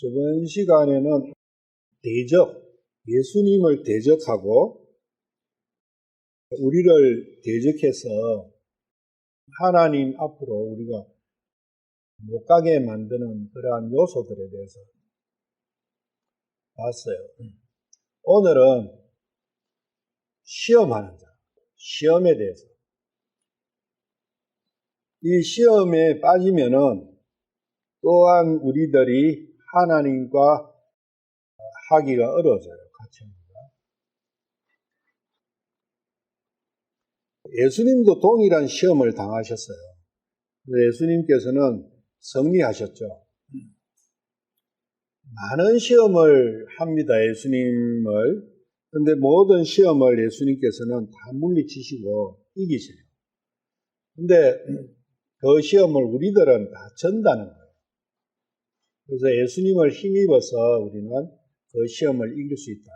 저번 시간에는 예수님을 대적하고 우리를 대적해서 하나님 앞으로 우리가 못 가게 만드는 그러한 요소들에 대해서 봤어요. 오늘은 시험하는 자, 시험에 대해서. 이 시험에 빠지면은 또한 우리들이 하나님과 하기가 어려워져요. 같이 합니다. 예수님도 동일한 시험을 당하셨어요. 예수님께서는 승리하셨죠. 많은 시험을 합니다. 예수님을. 그런데 모든 시험을 예수님께서는 다 물리치시고 이기세요. 근데 그 시험을 우리들은 다 전다는 거예요. 그래서 예수님을 힘입어서 우리는 그 시험을 이길 수 있다.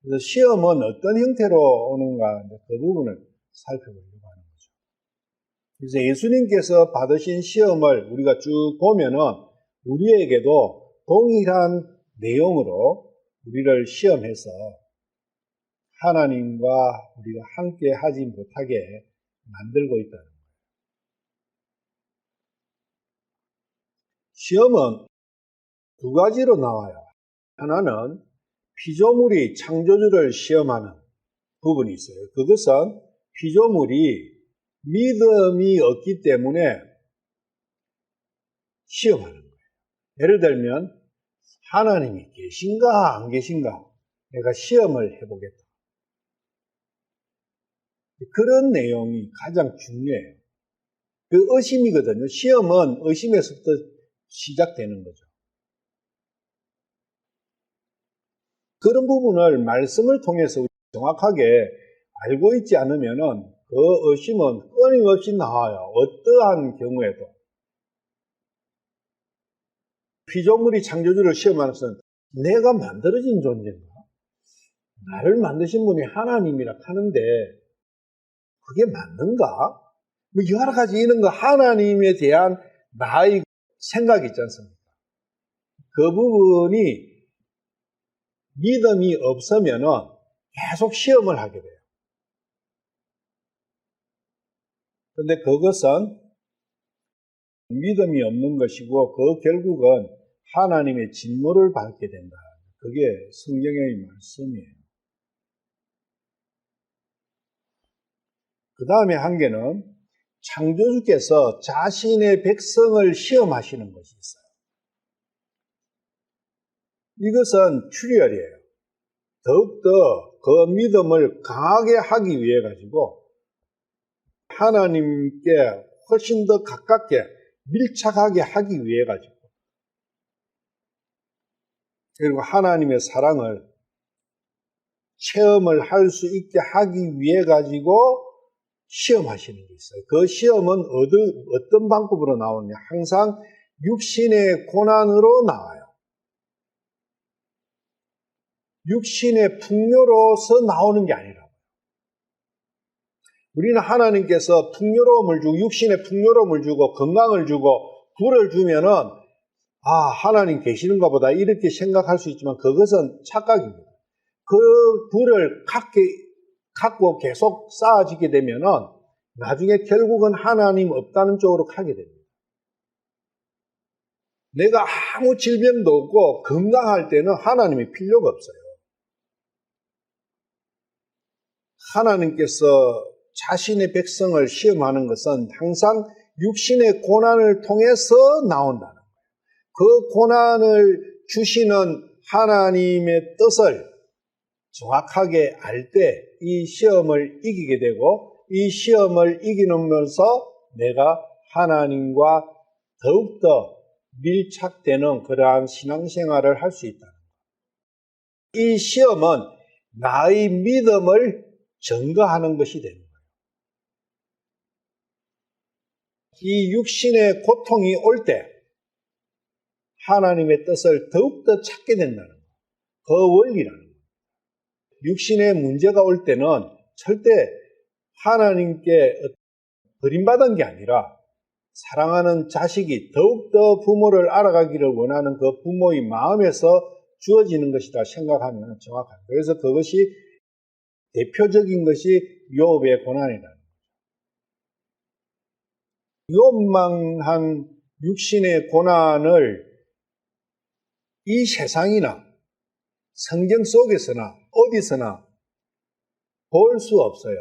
그래서 시험은 어떤 형태로 오는가, 그 부분을 살펴보려고 하는 거죠. 그래서 예수님께서 받으신 시험을 우리가 쭉 보면은 우리에게도 동일한 내용으로 우리를 시험해서 하나님과 우리가 함께 하지 못하게 만들고 있다는 거예요. 시험은 두 가지로 나와요. 하나는 피조물이 창조주를 시험하는 부분이 있어요. 그것은 피조물이 믿음이 없기 때문에 시험하는 거예요. 예를 들면 하나님이 계신가 안 계신가 내가 시험을 해보겠다. 그런 내용이 가장 중요해요. 그 의심이거든요. 시험은 의심에서부터 시작되는 거죠. 그런 부분을 말씀을 통해서 정확하게 알고 있지 않으면은 그 의심은 끊임없이 나와요. 어떠한 경우에도. 피조물이 창조주를 시험하는 것은 내가 만들어진 존재인가? 나를 만드신 분이 하나님이라 하는데 그게 맞는가? 뭐 여러 가지 이런 거 하나님에 대한 나의 생각이 있지 않습니까? 그 부분이 믿음이 없으면은 계속 시험을 하게 돼요. 그런데 그것은 믿음이 없는 것이고 그 결국은 하나님의 진노를 받게 된다. 그게 성경의 말씀이에요. 그 다음에 한 개는 창조주께서 자신의 백성을 시험하시는 것이 있어요. 이것은 출혈이에요. 더욱더 그 믿음을 강하게 하기 위해 가지고 하나님께 훨씬 더 가깝게 밀착하게 하기 위해 가지고 그리고 하나님의 사랑을 체험을 할 수 있게 하기 위해 가지고 시험하시는 게 있어요. 그 시험은 어떤 방법으로 나오느냐? 항상 육신의 고난으로 나와요. 육신의 풍요로서 나오는 게 아니라고요. 우리는 하나님께서 풍요로움을 주고 육신의 풍요로움을 주고 건강을 주고 부를 주면은 하나님 계시는가 보다 이렇게 생각할 수 있지만 그것은 착각입니다. 그 부를 갖고 계속 쌓아지게 되면은 나중에 결국은 하나님 없다는 쪽으로 가게 됩니다. 내가 아무 질병도 없고 건강할 때는 하나님이 필요가 없어요. 하나님께서 자신의 백성을 시험하는 것은 항상 육신의 고난을 통해서 나온다는 거예요. 그 고난을 주시는 하나님의 뜻을 정확하게 알 때 이 시험을 이기게 되고 이 시험을 이기면서 내가 하나님과 더욱더 밀착되는 그러한 신앙생활을 할 수 있다는 거예요. 이 시험은 나의 믿음을 증거하는 것이 되는 거예요. 이 육신의 고통이 올 때 하나님의 뜻을 더욱더 찾게 된다는 거예요. 그 원리라는 거예요. 육신의 문제가 올 때는 절대 하나님께 버림받은 게 아니라 사랑하는 자식이 더욱더 부모를 알아가기를 원하는 그 부모의 마음에서 주어지는 것이다 생각하면 정확합니다. 그래서 그것이 대표적인 것이 욥의 고난이라는 거죠. 욥만 육신의 고난을 이 세상이나 성경 속에서나 어디서나 볼 수 없어요.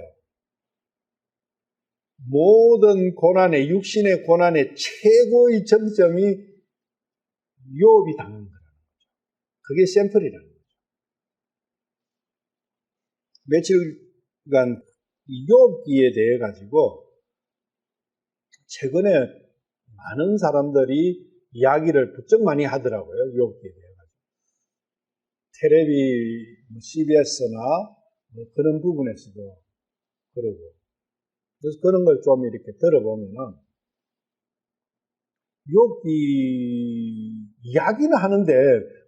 모든 고난의, 육신의 고난의 최고의 정점이 욥이 당한 거라는 거죠. 그게 샘플이라는 거죠. 며칠간 욥기에 대해 가지고 최근에 많은 사람들이 이야기를 부쩍 많이 하더라고요. 욥기에 대해 가지고. 텔레비, CBS나 그런 부분에서도 그러고. 그래서 그런 걸 좀 이렇게 들어보면은, 욥기 이야기는 하는데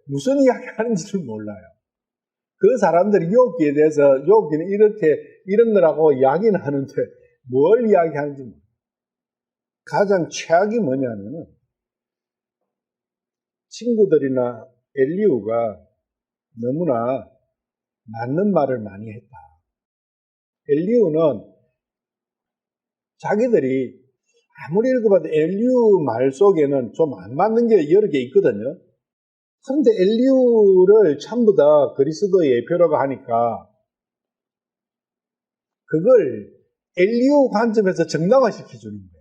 무슨 이야기 하는지를 몰라요. 그 사람들이 욥기에 대해서 욥기는 이렇게 이런 거라고 이야기는 하는데 뭘 이야기하는지 몰라요. 가장 최악이 뭐냐면은 친구들이나 엘리후가 너무나 맞는 말을 많이 했다. 엘리후는 자기들이 아무리 읽어봐도 엘리후 말 속에는 좀 안 맞는 게 여러 개 있거든요. 그런데 엘리후를 전부 다 그리스도의 예표라고 하니까 그걸 엘리후 관점에서 정당화시켜주는 거예요.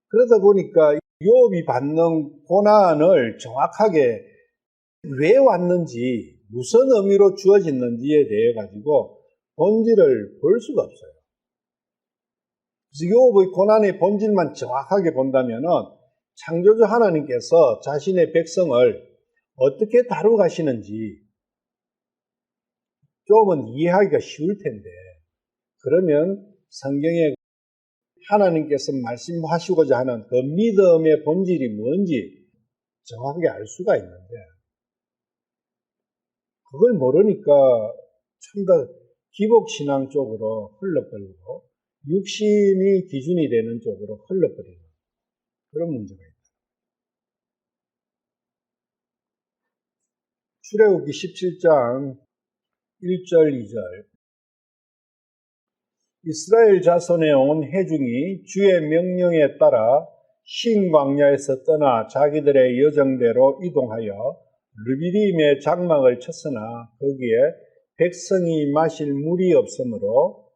그러다 보니까 욥이 받는 고난을 정확하게 왜 왔는지, 무슨 의미로 주어졌는지에 대해 가지고 본질을 볼 수가 없어요. 그래서 욥의 고난의 본질만 정확하게 본다면은 창조주 하나님께서 자신의 백성을 어떻게 다루가시는지 조금은 이해하기가 쉬울 텐데, 그러면 성경에 하나님께서 말씀하시고자 하는 그 믿음의 본질이 뭔지 정확하게 알 수가 있는데, 그걸 모르니까 좀 더 기복신앙 쪽으로 흘러버리고 육신이 기준이 되는 쪽으로 흘러버리는 그런 문제가 있다. 출애굽기 17장 1절 2절 이스라엘 자손에 온 회중이 주의 명령에 따라 신 광야에서 떠나 자기들의 여정대로 이동하여 르비딤의 장막을 쳤으나 거기에 백성이 마실 물이 없으므로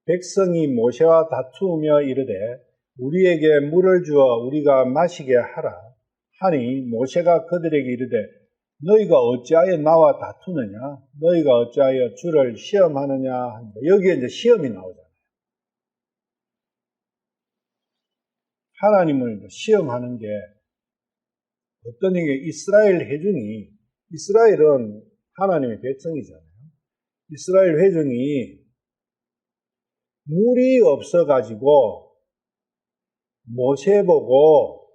백성이 모세와 다투며 이르되 우리에게 물을 주어 우리가 마시게 하라 하니 모세가 그들에게 이르되 너희가 어찌하여 나와 다투느냐? 너희가 어찌하여 주를 시험하느냐? 합니다. 여기에 이제 시험이 나오잖아요. 하나님을 시험하는 게 어떤 게 이스라엘 회중이, 이스라엘은 하나님의 백성이잖아요. 이스라엘 회중이 물이 없어가지고 모세 보고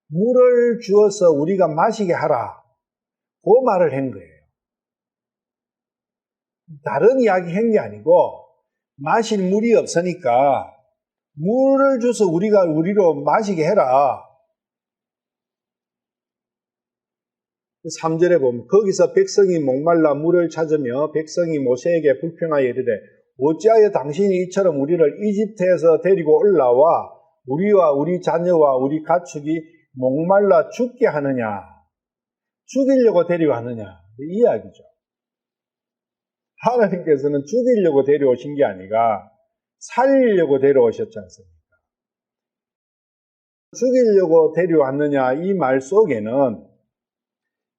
물을 주어서 우리가 마시게 하라. 그 말을 한 거예요. 다른 이야기 한 게 아니고 마실 물이 없으니까 물을 줘서 우리로 마시게 해라. 3절에 보면 거기서 백성이 목말라 물을 찾으며 백성이 모세에게 불평하여 이르되 어찌하여 당신이 이처럼 우리를 이집트에서 데리고 올라와 우리와 우리 자녀와 우리 가축이 목말라 죽게 하느냐? 죽이려고 데려왔느냐? 이 이야기죠. 하나님께서는 죽이려고 데려오신 게 아니라 살리려고 데려오셨지 않습니까? 죽이려고 데려왔느냐 이 말 속에는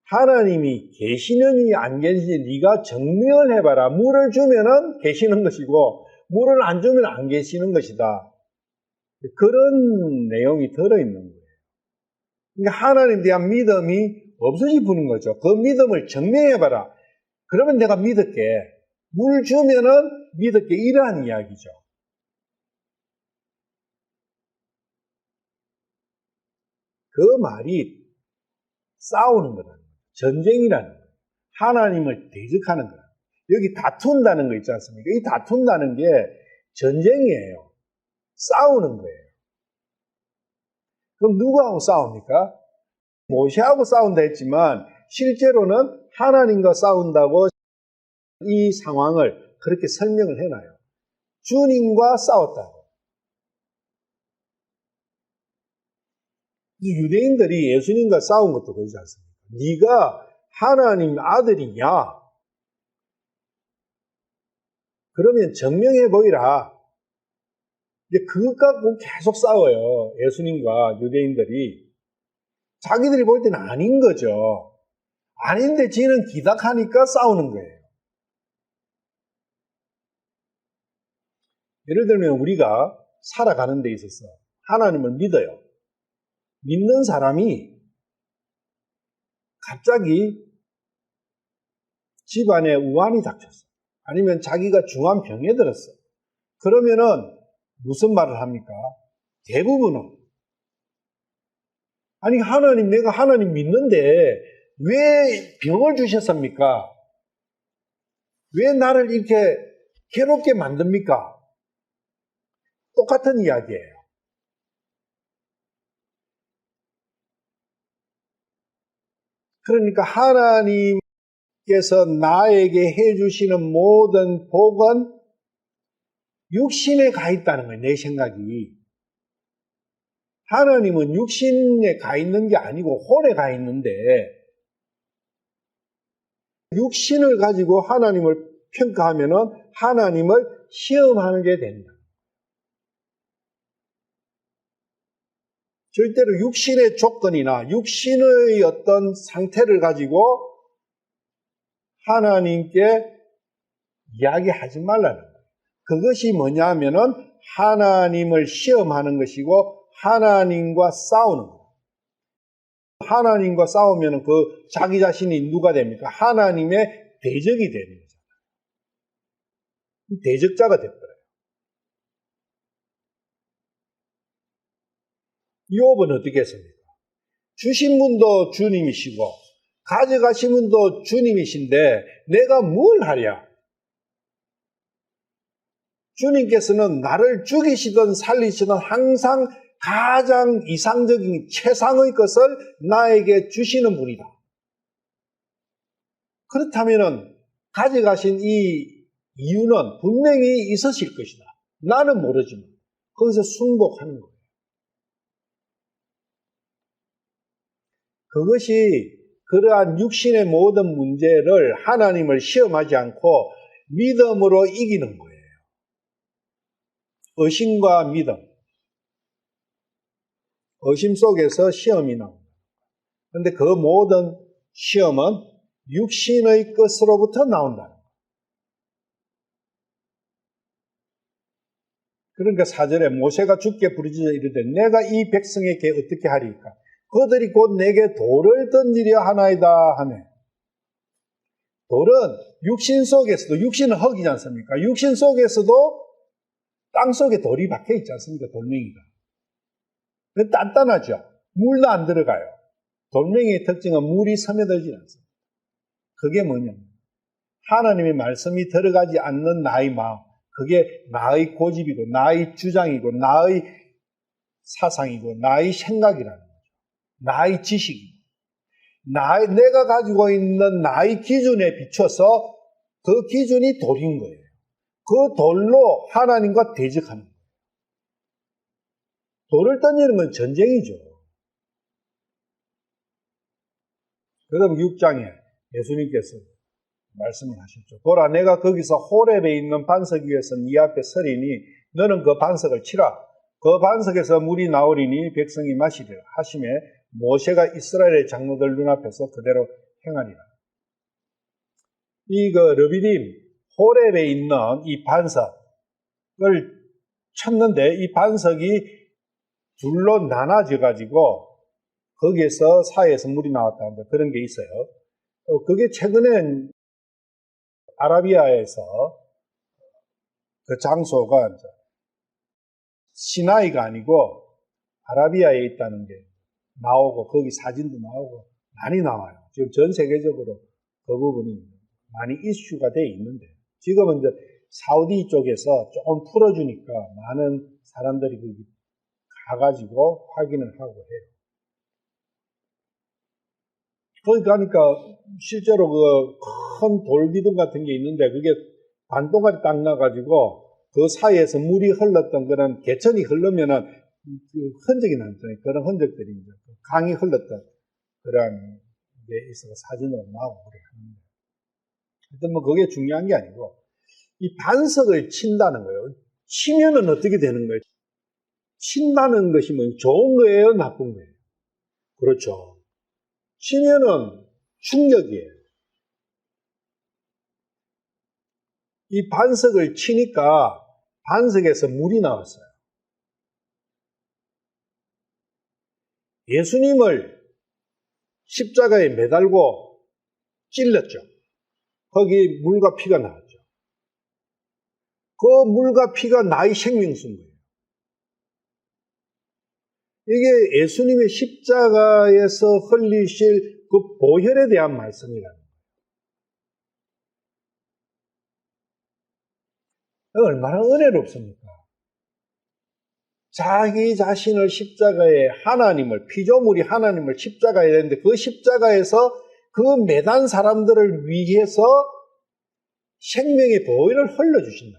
하나님이 계시느니 안 계시느니 네가 증명을 해봐라. 물을 주면은 계시는 것이고 물을 안 주면 안 계시는 것이다. 그런 내용이 들어있는 거예요. 그러니까 하나님에 대한 믿음이 없어지는 거죠. 그 믿음을 증명해봐라. 그러면 내가 믿을게. 물 주면은 믿을게. 이러한 이야기죠. 그 말이 싸우는 거라는 거예요. 전쟁이라는 거예요. 하나님을 대적하는 거예요. 여기 다툰다는 거 있지 않습니까? 이 다툰다는 게 전쟁이에요. 싸우는 거예요. 그럼 누구하고 싸웁니까? 모세하고 싸운다 했지만 실제로는 하나님과 싸운다고 이 상황을 그렇게 설명을 해놔요. 주님과 싸웠다고. 유대인들이 예수님과 싸운 것도 그러지 않습니까? 네가 하나님 아들이냐? 그러면 증명해 보이라. 이제 그것 갖고 계속 싸워요. 예수님과 유대인들이. 자기들이 볼 때는 아닌 거죠. 아닌데 지는 기닥하니까 싸우는 거예요. 예를 들면 우리가 살아가는 데 있어서 하나님을 믿어요. 믿는 사람이 갑자기 집안에 우환이 닥쳤어. 아니면 자기가 중한 병에 들었어. 그러면은 무슨 말을 합니까? 대부분은 아니 하나님 내가 하나님 믿는데 왜 병을 주셨습니까? 왜 나를 이렇게 괴롭게 만듭니까? 똑같은 이야기예요. 그러니까 하나님께서 나에게 해주시는 모든 복은 육신에 가 있다는 거예요. 내 생각이. 하나님은 육신에 가 있는 게 아니고 혼에 가 있는데 육신을 가지고 하나님을 평가하면은 하나님을 시험하는 게 된다. 절대로 육신의 조건이나 육신의 어떤 상태를 가지고 하나님께 이야기하지 말라는 거예요. 그것이 뭐냐 하면은 하나님을 시험하는 것이고 하나님과 싸우는 거예요. 하나님과 싸우면은 그 자기 자신이 누가 됩니까? 하나님의 대적이 되는 거잖아요. 대적자가 돼버려요. 욥은 어떻게 했습니까? 주신 분도 주님이시고 가져가신 분도 주님이신데 내가 뭘 하랴? 주님께서는 나를 죽이시든 살리시든 항상 가장 이상적인 최상의 것을 나에게 주시는 분이다. 그렇다면 가져가신 이 이유는 분명히 있으실 것이다. 나는 모르지만 거기서 순복하는 거예요. 그것이 그러한 육신의 모든 문제를 하나님을 시험하지 않고 믿음으로 이기는 거예요. 의심과 믿음. 의심 속에서 시험이 나옵니다. 그런데 그 모든 시험은 육신의 것으로부터 나온다는 거예요. 그러니까 4절에 모세가 주께 부르짖어 이르되 내가 이 백성에게 어떻게 하리까? 그들이 곧 내게 돌을 던지려 하나이다 하네. 돌은 육신 속에서도, 육신은 흙이지 않습니까? 육신 속에서도 땅 속에 돌이 박혀 있지 않습니까? 돌멩이가. 단단하죠? 물도 안 들어가요. 돌멩이의 특징은 물이 스며들지 않습니다. 그게 뭐냐면 하나님의 말씀이 들어가지 않는 나의 마음, 그게 나의 고집이고 나의 주장이고 나의 사상이고 나의 생각이라는 거죠. 나의 지식이고 내가 가지고 있는 나의 기준에 비춰서 그 기준이 돌인 거예요. 그 돌로 하나님과 대적하는 거예요. 돌을 던지는 건 전쟁이죠. 그다음 6장에 예수님께서 말씀을 하셨죠. 보라, 내가 거기서 호렙에 있는 반석 위에서 네 앞에 서리니 너는 그 반석을 치라. 그 반석에서 물이 나오리니 백성이 마시리라 하시매 모세가 이스라엘의 장로들 눈앞에서 그대로 행하리라. 르비딤 호렙에 있는 이 반석을 쳤는데 이 반석이 둘로 나눠져 가지고 거기에서 사이에서 물이 나왔다는데 그런 게 있어요. 그게 최근엔 아라비아에서 그 장소가 시나이가 아니고 아라비아에 있다는 게 나오고 거기 사진도 나오고 많이 나와요. 지금 전 세계적으로 그 부분이 많이 이슈가 돼 있는데 지금은 이제 사우디 쪽에서 조금 풀어주니까 많은 사람들이 거기 가가지고 확인을 하고 해요. 그러니까 실제로 그 큰 돌기둥 같은 게 있는데 그게 반동까지 딱 나가지고 그 사이에서 물이 흘렀던 그런 개천이 흐르면은 그 흔적이 남잖아요. 그런 흔적들이 이제 강이 흘렀던 그런 게 있어서 사진으로 나오고 그래 하는데. 하여튼 뭐 그게 중요한 게 아니고 이 반석을 친다는 거예요. 치면은 어떻게 되는 거예요? 친다는 것이 뭐 좋은 거예요? 나쁜 거예요? 그렇죠. 치면은 충격이에요. 이 반석을 치니까 반석에서 물이 나왔어요. 예수님을 십자가에 매달고 찔렀죠. 거기 물과 피가 나왔죠. 그 물과 피가 나의 생명수인 거예요. 이게 예수님의 십자가에서 흘리실 그 보혈에 대한 말씀이라는 거예요. 얼마나 은혜롭습니까? 자기 자신을 십자가에 하나님을, 피조물이 하나님을 십자가에 했는데 그 십자가에서 그 매단 사람들을 위해서 생명의 보혈을 흘려주신다.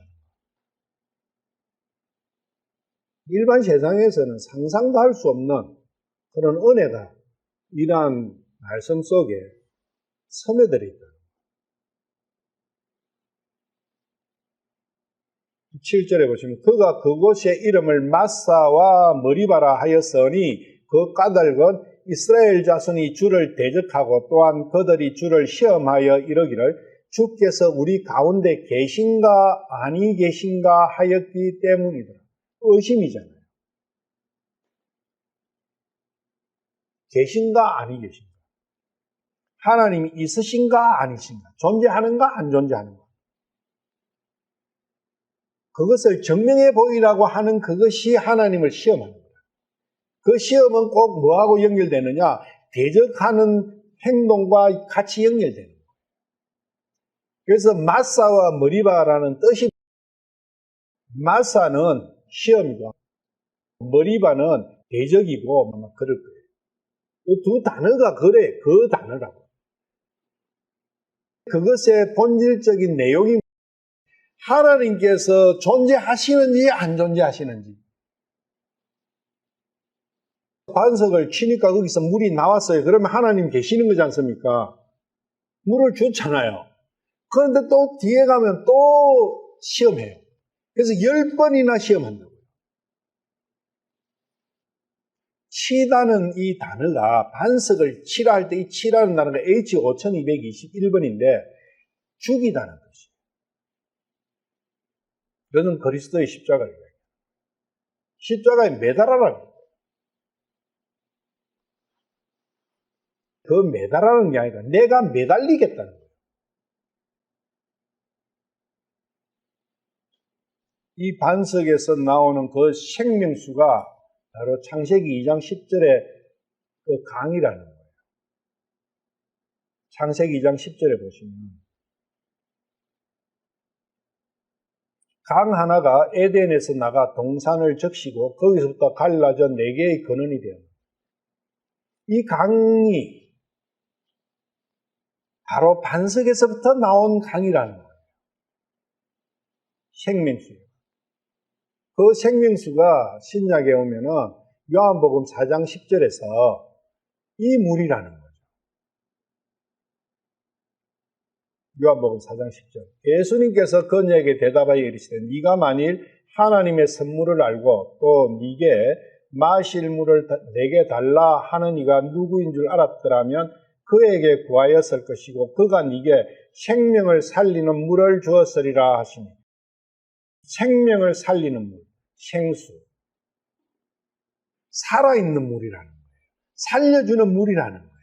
일반 세상에서는 상상도 할 수 없는 그런 은혜가 이러한 말씀 속에 스며들어 있다. 7절에 보시면 그가 그곳의 이름을 마사와 머리바라 하였으니 그 까닭은 이스라엘 자손이 주를 대적하고 또한 그들이 주를 시험하여 이러기를 주께서 우리 가운데 계신가 아니 계신가 하였기 때문이더라. 의심이잖아요. 계신가 아니 계신가. 하나님이 있으신가 아니신가. 존재하는가 안 존재하는가. 그것을 증명해 보이라고 하는 그것이 하나님을 시험하는 거예요. 그 시험은 꼭 뭐하고 연결되느냐? 대적하는 행동과 같이 연결되는 거예요. 그래서 마사와 머리바라는 뜻이 마사는 시험이고 머리바는 대적이고 아마 그럴 거예요. 이 두 단어가 그래, 그 단어라고. 그것의 본질적인 내용이 하나님께서 존재하시는지 안 존재하시는지. 반석을 치니까 거기서 물이 나왔어요. 그러면 하나님 계시는 거지 않습니까? 물을 줬잖아요. 그런데 또 뒤에 가면 또 시험해요. 그래서 10번이나 시험한다고요. 치다는 이 단어가 반석을 치라 할 때 이 치라는 단어가 H5221번인데 죽이다는 뜻이에요. 그것은 그리스도의 십자가를 얘기해요. 십자가에 매달아라고. 그 매달아라는 게 아니라 내가 매달리겠다는 거예요. 이 반석에서 나오는 그 생명수가 바로 창세기 2장 10절의 그 강이라는 거예요. 창세기 2장 10절에 보시면 강 하나가 에덴에서 나가 동산을 적시고 거기서부터 갈라져 4개의 근원이 되었다. 이 강이 바로 반석에서부터 나온 강이라는 거예요. 생명수예요. 그 생명수가 신약에 오면은 요한복음 4장 10절에서 이 물이라는 거죠. 요한복음 4장 10절. 예수님께서 그녀에게 대답하여 이르시되 네가 만일 하나님의 선물을 알고 또 네게 마실 물을 내게 달라 하는 이가 누구인 줄 알았더라면 그에게 구하였을 것이고 그가 네게 생명을 살리는 물을 주었으리라 하시니 생명을 살리는 물, 생수, 살아있는 물이라는 거예요. 살려주는 물이라는 거예요.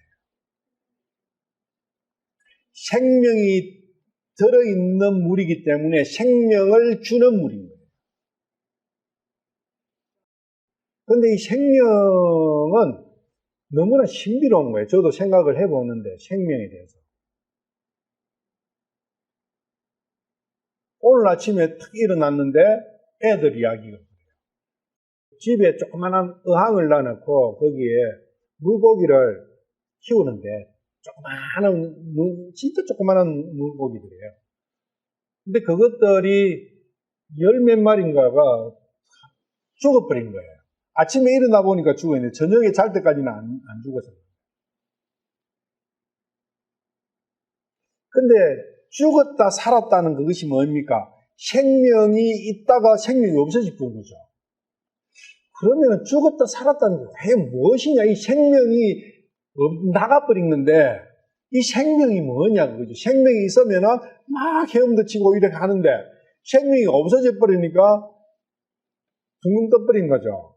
생명이 들어있는 물이기 때문에 생명을 주는 물인 거예요. 그런데 이 생명은 너무나 신비로운 거예요. 저도 생각을 해보는데 생명에 대해서. 오늘 아침에 탁 일어났는데 애들 이야기가 그래요. 집에 조그마한 어항을 놔놓고 거기에 물고기를 키우는데 조그마한, 진짜 조그마한 물고기들이에요. 근데 그것들이 열 몇 마리인가가 죽어버린 거예요. 아침에 일어나 보니까 죽어있는데 저녁에 잘 때까지는 안 죽었어요. 근데 죽었다 살았다는 그것이 뭡니까? 생명이 있다가 생명이 없어질 뿐인 거죠. 그러면 죽었다 살았다는 게 왜 무엇이냐? 이 생명이 나가버린 건데 이 생명이 뭐냐 그거죠. 생명이 있으면은 막 헤엄도 치고 이렇게 하는데 생명이 없어져 버리니까 둥둥 떠버린 거죠.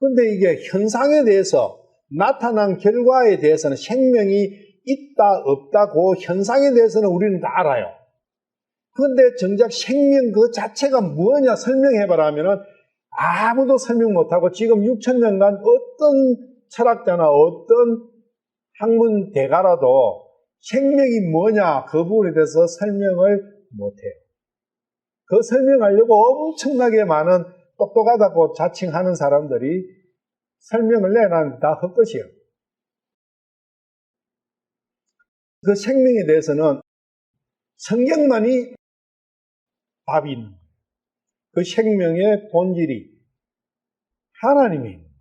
근데 이게 현상에 대해서 나타난 결과에 대해서는 생명이 있다 없다고 현상에 대해서는 우리는 다 알아요. 그런데 정작 생명 그 자체가 뭐냐 설명해봐라 하면은 아무도 설명 못하고 지금 6,000년간 어떤 철학자나 어떤 학문 대가라도 생명이 뭐냐 그 부분에 대해서 설명을 못해요. 그 설명하려고 엄청나게 많은 똑똑하다고 자칭하는 사람들이 설명을 내놨는데 다 헛것이에요. 그 생명에 대해서는 성경만이 답이 있는 거예요. 그 생명의 본질이 하나님이 있는 거예요.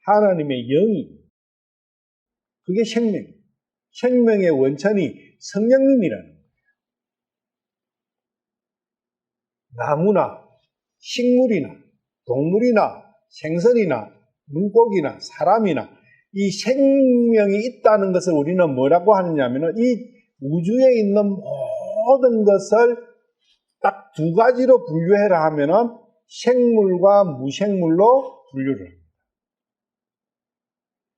하나님의 영이. 그게 생명. 생명의 원천이 성령님이라는 거예요. 나무나 식물이나 동물이나 생선이나 물고기나 사람이나 이 생명이 있다는 것을 우리는 뭐라고 하느냐면은 이 우주에 있는 모든 것을 딱 두 가지로 분류해라 하면은 생물과 무생물로 분류를 합니다.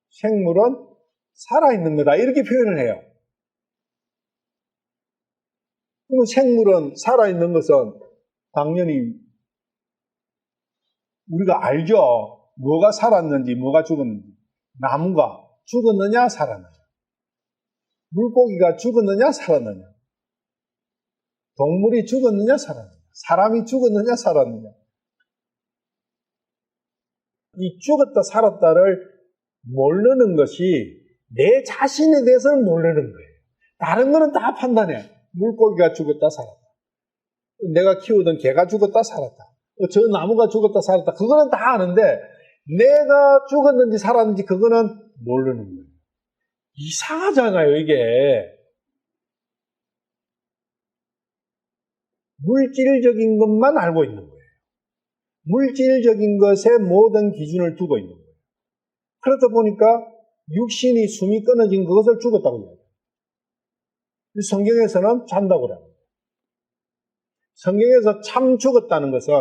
생물은 살아있는 거다 이렇게 표현을 해요. 그럼 생물은 살아있는 것은 당연히 우리가 알죠. 뭐가 살았는지 뭐가 죽었는지. 나무가 죽었느냐 살았느냐. 물고기가 죽었느냐 살았느냐. 동물이 죽었느냐 살았느냐. 사람이 죽었느냐 살았느냐. 이 죽었다 살았다를 모르는 것이 내 자신에 대해서는 모르는 거예요. 다른 거는 다 판단해. 물고기가 죽었다 살았다. 내가 키우던 개가 죽었다 살았다. 저 나무가 죽었다 살았다. 그거는 다 아는데 내가 죽었는지 살았는지 그거는 모르는 거예요. 이상하잖아요, 이게. 물질적인 것만 알고 있는 거예요. 물질적인 것에 모든 기준을 두고 있는 거예요. 그러다 보니까 육신이 숨이 끊어진 그것을 죽었다고 해요. 성경에서는 잔다고 합니다. 성경에서 참 죽었다는 것은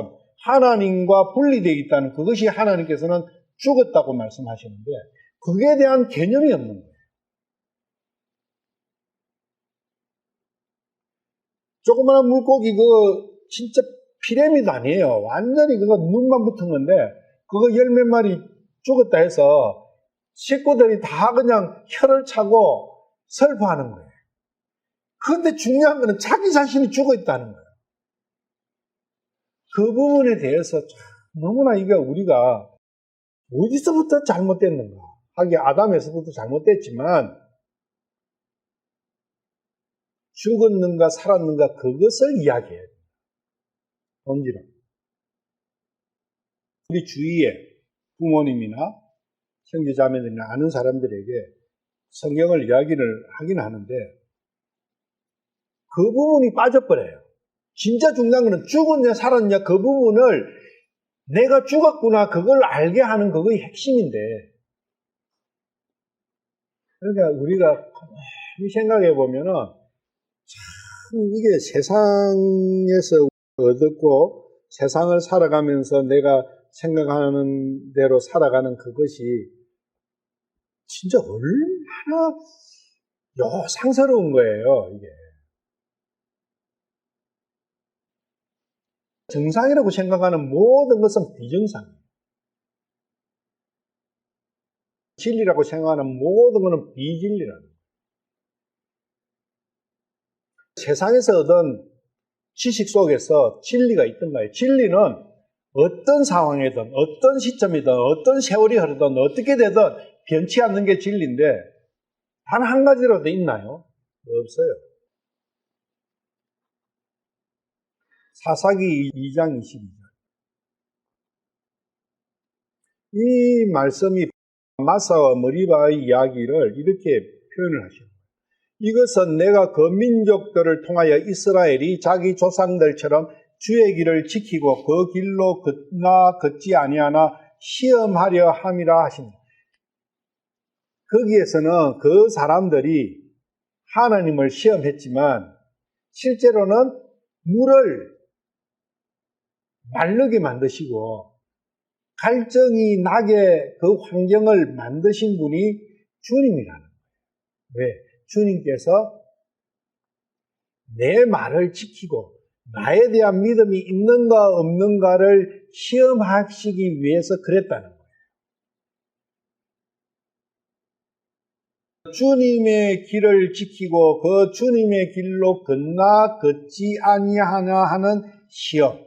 하나님과 분리되어 있다는 그것이 하나님께서는 죽었다고 말씀하시는데 그에 대한 개념이 없는 거예요. 조그마한 물고기 진짜 피라미드 아니에요. 완전히 그거 눈만 붙은 건데 그거 열 몇 마리 죽었다 해서 식구들이 다 그냥 혀를 차고 슬퍼하는 거예요. 그런데 중요한 거는 자기 자신이 죽어 있다는 거예요. 그 부분에 대해서 너무나 이게 우리가 어디서부터 잘못됐는가. 하긴 아담에서부터 잘못됐지만 죽었는가 살았는가 그것을 이야기해요. 본질은. 우리 주위에 부모님이나 형제자매들이나 아는 사람들에게 성경을 이야기를 하긴 하는데 그 부분이 빠져버려요. 진짜 중요한 거는 죽었냐 살았냐 그 부분을 내가 죽었구나 그걸 알게 하는 그거의 핵심인데 그러니까 우리가 생각해 보면은 참 이게 세상에서 얻었고 세상을 살아가면서 내가 생각하는 대로 살아가는 그것이 진짜 얼마나 요상스러운 거예요, 이게. 정상이라고 생각하는 모든 것은 비정상이에요. 진리라고 생각하는 모든 것은 비진리라는 거예요. 세상에서 얻은 지식 속에서 진리가 있던가요? 진리는 어떤 상황이든 어떤 시점이든 어떤 세월이 흐르든 어떻게 되든 변치 않는 게 진리인데 단 한 가지라도 있나요? 없어요. 사사기 2장 22절. 이 말씀이 마사와 머리바의 이야기를 이렇게 표현을 하시는 거예요. 이것은 내가 그 민족들을 통하여 이스라엘이 자기 조상들처럼 주의 길을 지키고 그 길로 걷지 아니하나 시험하려 함이라 하십니다. 거기에서는 그 사람들이 하나님을 시험했지만 실제로는 물을 마르게 만드시고 갈증이 나게 그 환경을 만드신 분이 주님이라는 거예요. 왜? 주님께서 내 말을 지키고 나에 대한 믿음이 있는가 없는가를 시험하시기 위해서 그랬다는 거예요. 주님의 길을 지키고 그 주님의 길로 걷지 아니하나 하는 시험.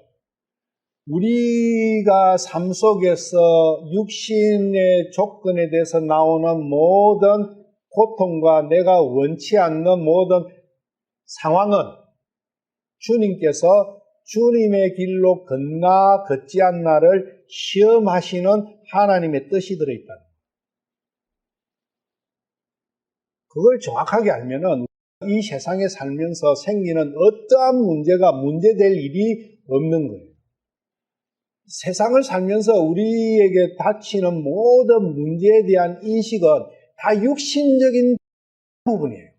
우리가 삶 속에서 육신의 조건에 대해서 나오는 모든 고통과 내가 원치 않는 모든 상황은 주님께서 주님의 길로 걷지 않나를 시험하시는 하나님의 뜻이 들어있다는 거예요. 그걸 정확하게 알면은 이 세상에 살면서 생기는 어떠한 문제가 문제될 일이 없는 거예요. 세상을 살면서 우리에게 닥치는 모든 문제에 대한 인식은 다 육신적인 부분이에요.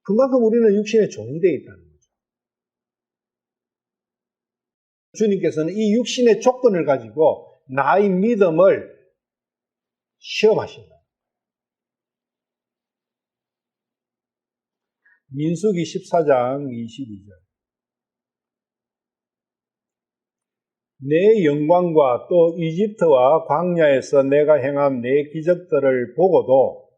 그만큼 우리는 육신에 종이되어 있다는 거죠. 주님께서는 이 육신의 조건을 가지고 나의 믿음을 시험하신다. 민수기 14장 22절. 내 영광과 또 이집트와 광야에서 내가 행한 내 기적들을 보고도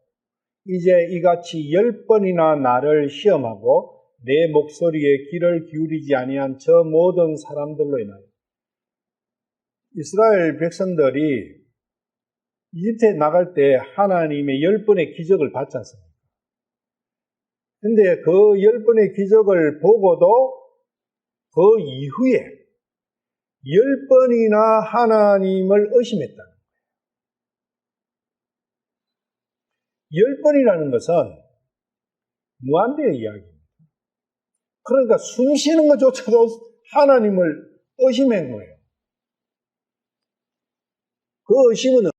이제 이같이 10번이나 나를 시험하고 내 목소리에 귀를 기울이지 아니한 저 모든 사람들로 인하여. 이스라엘 백성들이 이집트에 나갈 때 하나님의 10번의 기적을 받지 않습니까? 근데 그 10번의 기적을 보고도 그 이후에 10번이나 하나님을 의심했다. 10번이라는 것은 무한대의 이야기입니다. 그러니까 숨 쉬는 것조차도 하나님을 의심한 거예요. 그 의심은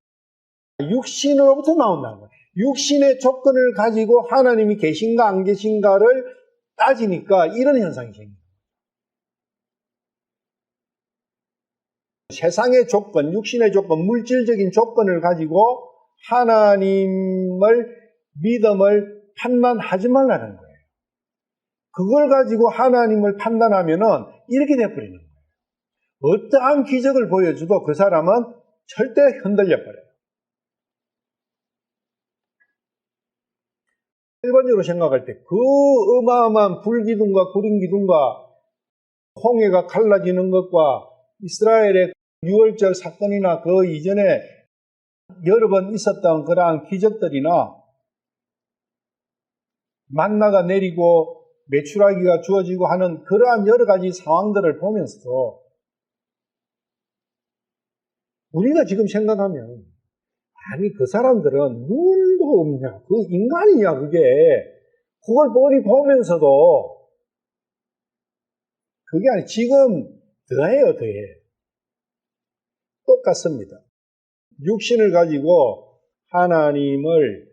육신으로부터 나온다는 거예요. 육신의 조건을 가지고 하나님이 계신가 안 계신가를 따지니까 이런 현상이 생깁니다. 세상의 조건, 육신의 조건, 물질적인 조건을 가지고 하나님을 믿음을 판단하지 말라는 거예요. 그걸 가지고 하나님을 판단하면은 이렇게 돼버리는 거예요. 어떠한 기적을 보여줘도 그 사람은 절대 흔들려 버려요. 일반적으로 생각할 때 그 어마어마한 불기둥과 구름기둥과 홍해가 갈라지는 것과 이스라엘의 6월절 사건이나 그 이전에 여러 번 있었던 그러한 기적들이나 만나가 내리고 메추라기가 주어지고 하는 그러한 여러 가지 상황들을 보면서도 우리가 지금 생각하면 아니 그 사람들은 눈도 없냐 그 인간이냐 그게 그걸 뻔히 보면서도 그게 아니 지금 더해요 더해 똑같습니다. 육신을 가지고 하나님을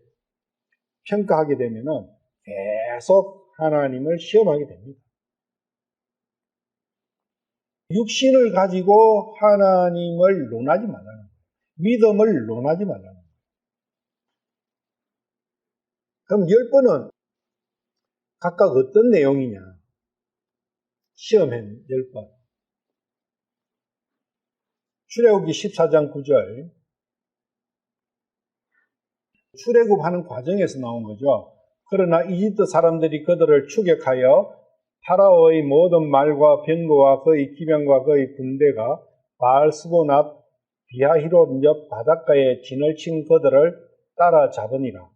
평가하게 되면은 계속 하나님을 시험하게 됩니다. 육신을 가지고 하나님을 논하지 말라는 거예요. 믿음을 논하지 말라는 거예요. 그럼 10번은 각각 어떤 내용이냐? 시험한 10번. 출애굽기 14장 9절. 출애굽하는 과정에서 나온 거죠. 그러나 이집트 사람들이 그들을 추격하여 파라오의 모든 말과 병거와 그의 기병과 그의 군대가 바알스본 앞 비하히롯 옆 바닷가에 진을 친 그들을 따라잡으니라.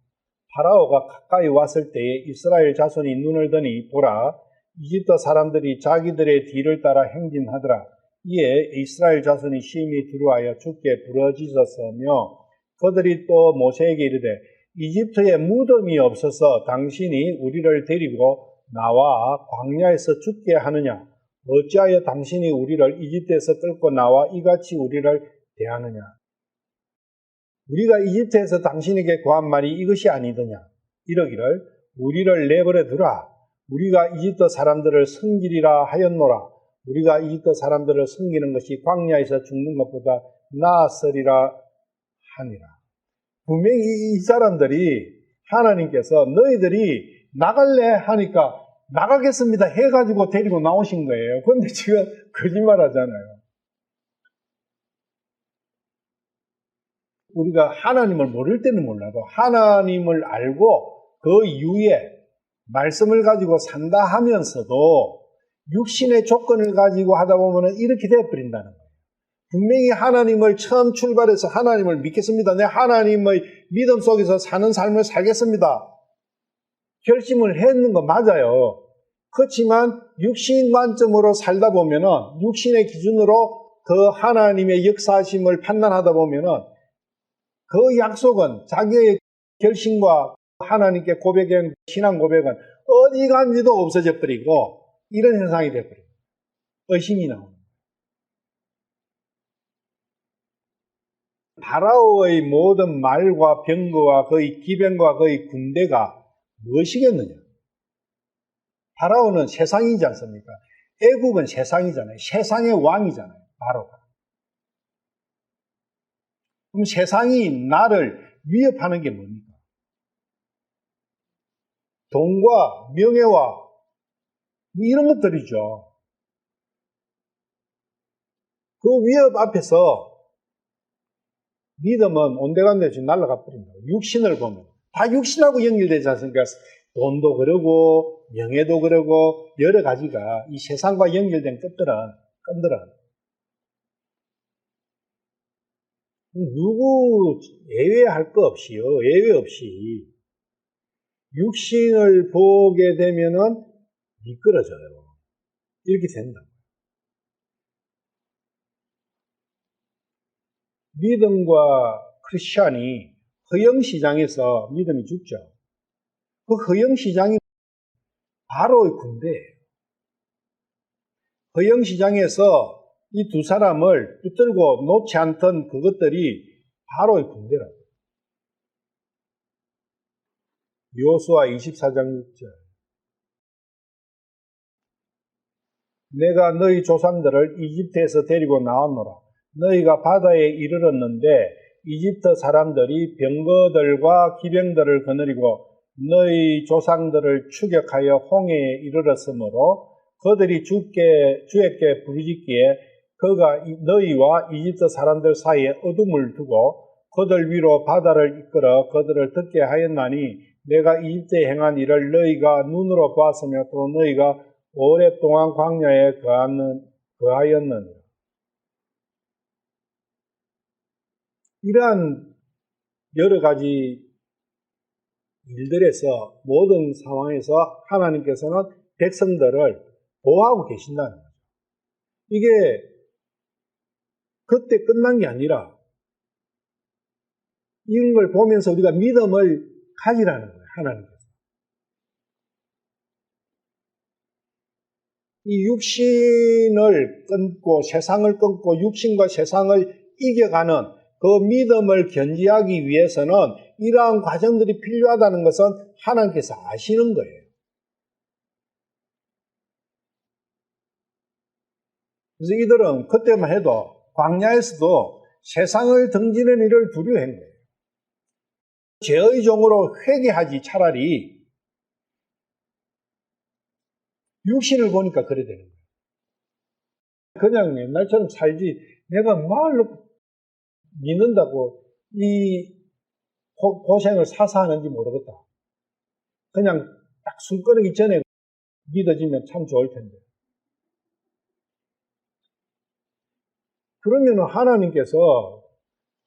파라오가 가까이 왔을 때에 이스라엘 자손이 눈을 드니 보라, 이집트 사람들이 자기들의 뒤를 따라 행진하더라. 이에 이스라엘 자손이 심히 두려워하여 주께 부르짖었으며 그들이 또 모세에게 이르되 이집트에 무덤이 없어서 당신이 우리를 데리고 나와 광야에서 죽게 하느냐? 어찌하여 당신이 우리를 이집트에서 끌고 나와 이같이 우리를 대하느냐? 우리가 이집트에서 당신에게 구한 말이 이것이 아니더냐? 이러기를 우리를 내버려 두라. 우리가 이집트 사람들을 섬기리라 하였노라. 우리가 이집트 사람들을 섬기는 것이 광야에서 죽는 것보다 나았으리라 하니라. 분명히 이 사람들이 하나님께서 너희들이 나갈래 하니까 나가겠습니다 해가지고 데리고 나오신 거예요. 그런데 지금 거짓말 하잖아요. 우리가 하나님을 모를 때는 몰라도 하나님을 알고 그 이후에 말씀을 가지고 산다 하면서도 육신의 조건을 가지고 하다 보면 이렇게 되어버린다는 거예요. 분명히 하나님을 처음 출발해서 하나님을 믿겠습니다. 내 하나님의 믿음 속에서 사는 삶을 살겠습니다. 결심을 했는 거 맞아요. 그렇지만 육신 관점으로 살다 보면은 육신의 기준으로 그 하나님의 역사하심을 판단하다 보면은 그 약속은 자기의 결심과 하나님께 고백한 신앙 고백은 어디 간지도 없어져 버리고 이런 현상이 되어버려요. 의심이 나오는 거예요. 파라오의 모든 말과 병거와 그의 기병과 그의 군대가 무엇이겠느냐? 파라오는 세상이지 않습니까? 애국은 세상이잖아요. 세상의 왕이잖아요. 파라오가. 그럼 세상이 나를 위협하는 게 뭡니까? 돈과 명예와 이런 것들이죠. 그 위협 앞에서 믿음은 온데간데 지금 날아가 버립니다. 육신을 보면. 다 육신하고 연결되지 않습니까? 돈도 그러고, 명예도 그러고, 여러 가지가 이 세상과 연결된 끈들은. 누구 예외할 거 없이요. 예외 없이. 육신을 보게 되면은 미끄러져요. 이렇게 된다. 믿음과 크리스찬이 허영시장에서 믿음이 죽죠. 그 허영시장이 바로의 군대예요. 허영시장에서 이 두 사람을 붙들고 놓지 않던 그것들이 바로의 군대라고. 여호수아 24장 6절. 내가 너희 조상들을 이집트에서 데리고 나왔노라. 너희가 바다에 이르렀는데 이집트 사람들이 병거들과 기병들을 거느리고 너희 조상들을 추격하여 홍해에 이르렀으므로 그들이 주에게 부르짖기에 그가 너희와 이집트 사람들 사이에 어둠을 두고 그들 위로 바다를 이끌어 그들을 듣게 하였나니 내가 이집트에 행한 일을 너희가 눈으로 보았으며 또 너희가 오랫동안 광야에 거하였느니라. 이러한 여러 가지 일들에서 모든 상황에서 하나님께서는 백성들을 보호하고 계신다는 거죠. 이게 그때 끝난 게 아니라 이런 걸 보면서 우리가 믿음을 가지라는 거예요. 하나님께서. 이 육신을 끊고 세상을 끊고 육신과 세상을 이겨가는 그 믿음을 견지하기 위해서는 이러한 과정들이 필요하다는 것은 하나님께서 아시는 거예요. 그래서 이들은 그때만 해도 광야에서도 세상을 등지는 일을 두려워한 거예요. 죄의 종으로 회개하지 차라리 육신을 보니까 그래 되는 거예요. 그냥 옛날처럼 살지 내가 말로 믿는다고 이 고생을 사서 하는지 모르겠다. 그냥 딱 숨 끊기 전에 믿어지면 참 좋을 텐데. 그러면 하나님께서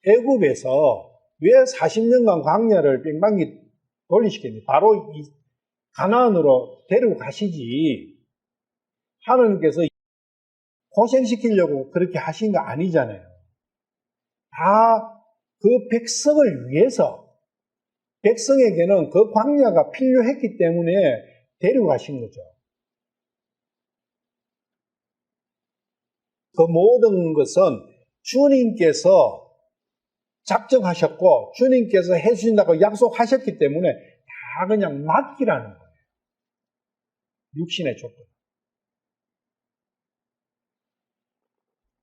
애굽에서 왜 40년간 광야를 뺑방이 돌리시겠니? 바로 이 가나안으로 데리고 가시지. 하나님께서 고생시키려고 그렇게 하신 거 아니잖아요. 다 그 백성을 위해서, 백성에게는 그 광야가 필요했기 때문에 데리고 가신 거죠. 그 모든 것은 주님께서 작정하셨고 주님께서 해주신다고 약속하셨기 때문에 다 그냥 맡기라는 거예요. 육신의 조건.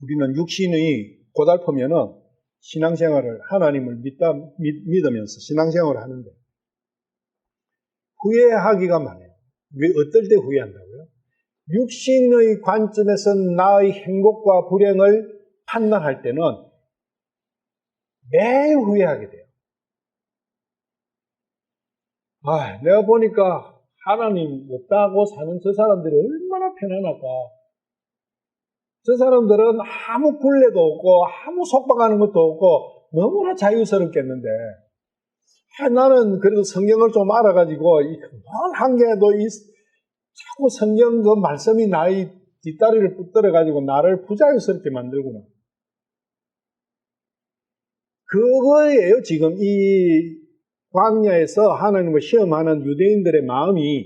우리는 육신이 고달프면은 신앙생활을, 하나님을 믿으면서 신앙생활을 하는데 후회하기가 많아요. 왜, 어떨 때 후회한다고요? 육신의 관점에서 나의 행복과 불행을 판단할 때는 매일 후회하게 돼요. 내가 보니까 하나님 없다고 사는 저 사람들이 얼마나 편안할까. 저 사람들은 아무 굴레도 없고 아무 속박하는 것도 없고 너무나 자유스럽겠는데 나는 그래도 성경을 좀 알아가지고 뭔 한계도 자꾸 성경 그 말씀이 나의 뒷다리를 붙들어가지고 나를 부자유스럽게 만들구나. 그거예요. 지금 이 광야에서 하나님을 시험하는 유대인들의 마음이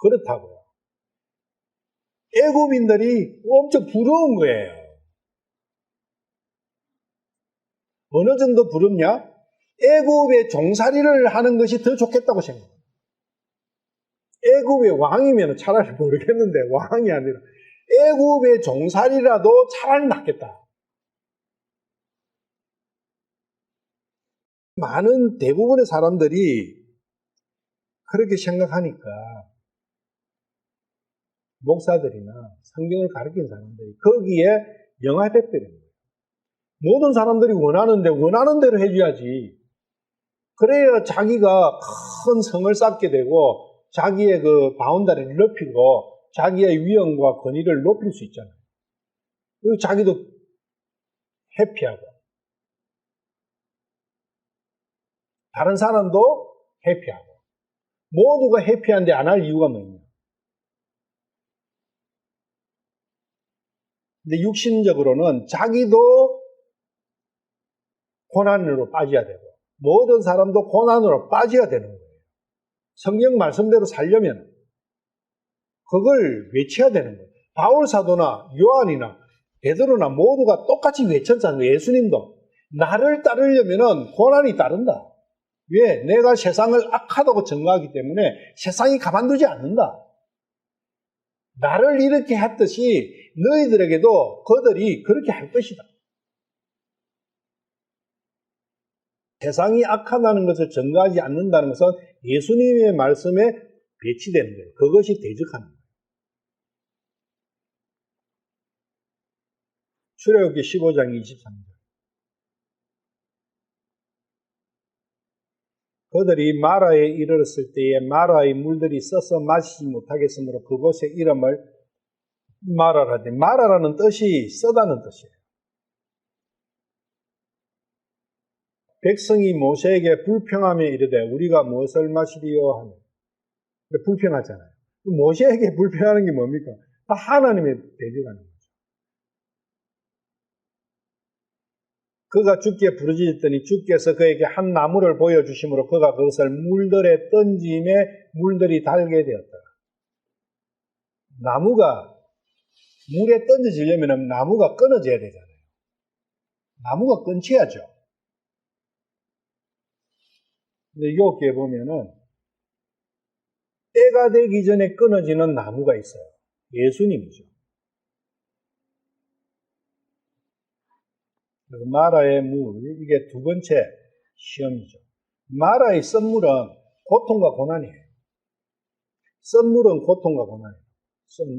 그렇다고요. 애굽인들이 엄청 부러운 거예요. 어느 정도 부럽냐? 애굽의 종살이를 하는 것이 더 좋겠다고 생각해요. 애굽의 왕이면 차라리 모르겠는데 왕이 아니라 애굽의 종살이라도 차라리 낫겠다. 많은 대부분의 사람들이 그렇게 생각하니까 목사들이나 성경을 가르치는 사람들이 거기에 영합해버리는 거예요. 모든 사람들이 원하는 대로 해줘야지. 그래야 자기가 큰 성을 쌓게 되고 자기의 그 바운다리를 넓히고 자기의 위엄과 권위를 높일 수 있잖아요. 그리고 자기도 해피하고 다른 사람도 해피하고 모두가 해피한데 안 할 이유가 뭐냐? 근데 육신적으로는 자기도 고난으로 빠져야 되고 모든 사람도 고난으로 빠져야 되는 거예요. 성경 말씀대로 살려면 그걸 외쳐야 되는 거예요. 바울 사도나 요한이나 베드로나 모두가 똑같이 외쳤잖아요. 예수님도 나를 따르려면 고난이 따른다. 왜? 내가 세상을 악하다고 증거하기 때문에 세상이 가만두지 않는다. 나를 이렇게 했듯이 너희들에게도 그들이 그렇게 할 것이다. 세상이 악하다는 것을 증거하지 않는다는 것은 예수님의 말씀에 배치되는 거예요. 그것이 대적하는 거예요. 출애굽기 15장 23절. 그들이 마라에 이르렀을 때에 마라의 물들이 써서 마시지 못하겠으므로 그곳의 이름을 마라라 하되 마라라는 뜻이 쓰다는 뜻이에요. 백성이 모세에게 불평하며 이르되 우리가 무엇을 마시리요 하며 불평하잖아요. 모세에게 불평하는 게 뭡니까? 다 하나님의 대적하는 거죠. 그가 주께 부르짖었더니 주께서 그에게 한 나무를 보여주심으로 그가 그것을 물들에 던짐에 물들이 달게 되었더라. 나무가 물에 던져지려면 나무가 끊어져야 되잖아요. 나무가 끊쳐야죠. 근데 여기에 보면은 때가 되기 전에 끊어지는 나무가 있어요. 예수님이죠. 그래서 마라의 물, 이게 두 번째 시험이죠. 마라의 썬물은 고통과 고난이에요. 썬물은 고통과 고난이에요.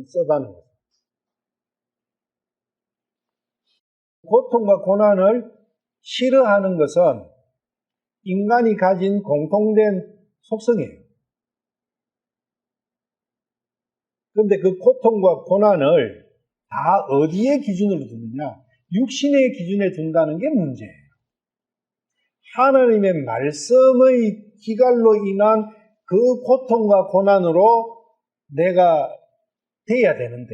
써다는 거죠. 고통과 고난을 싫어하는 것은 인간이 가진 공통된 속성이에요. 그런데 그 고통과 고난을 다 어디에 기준으로 두느냐? 육신의 기준에 둔다는 게 문제예요. 하나님의 말씀의 기갈로 인한 그 고통과 고난으로 내가 돼야 되는데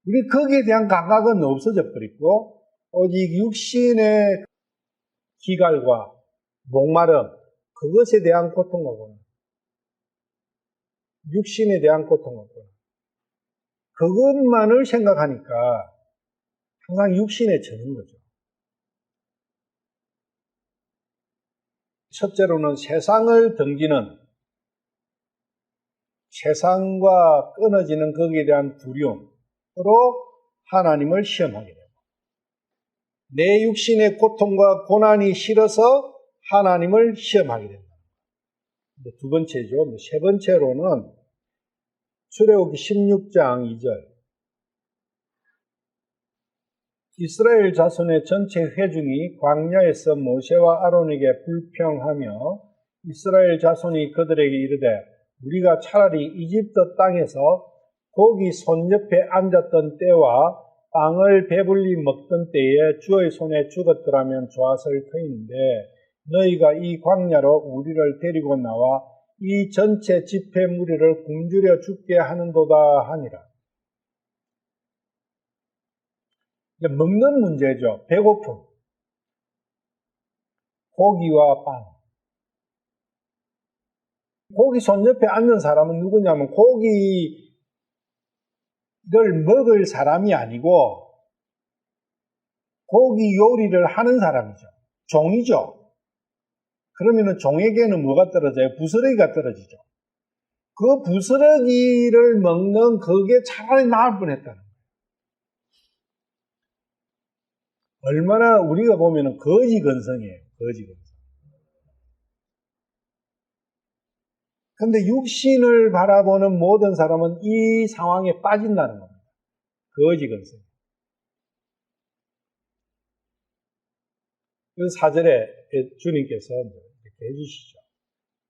우리 거기에 대한 감각은 없어져 버리고 오직 육신의 기갈과 목마름, 그것에 대한 고통과 고난, 육신에 대한 고통과 고난, 그것만을 생각하니까 항상 육신에 젖는 거죠. 첫째로는 세상을 등지는, 세상과 끊어지는 거기에 대한 두려움으로 하나님을 시험하게 됩니다. 내 육신의 고통과 고난이 싫어서 하나님을 시험하게 됩니다. 두 번째죠. 세 번째로는 출애굽기 16장 2절. 이스라엘 자손의 전체 회중이 광야에서 모세와 아론에게 불평하며 이스라엘 자손이 그들에게 이르되 우리가 차라리 이집트 땅에서 고기 손 옆에 앉았던 때와 빵을 배불리 먹던 때에 주의 손에 죽었더라면 좋았을 터인데 너희가 이 광야로 우리를 데리고 나와 이 전체 집회 무리를 굶주려 죽게 하는도다 하니라. 먹는 문제죠. 배고픔. 고기와 빵. 고기 손 옆에 앉는 사람은 누구냐면 고기를 먹을 사람이 아니고 고기 요리를 하는 사람이죠. 종이죠. 그러면은 종에게는 뭐가 떨어져요? 부스러기가 떨어지죠. 그 부스러기를 먹는 그게 차라리 나을 뻔했다는 거예요. 얼마나 우리가 보면은 거지 근성이에요. 거지 근성. 근데 육신을 바라보는 모든 사람은 이 상황에 빠진다는 겁니다. 거지 근성. 그 4절에 주님께서 이렇게 해주시죠.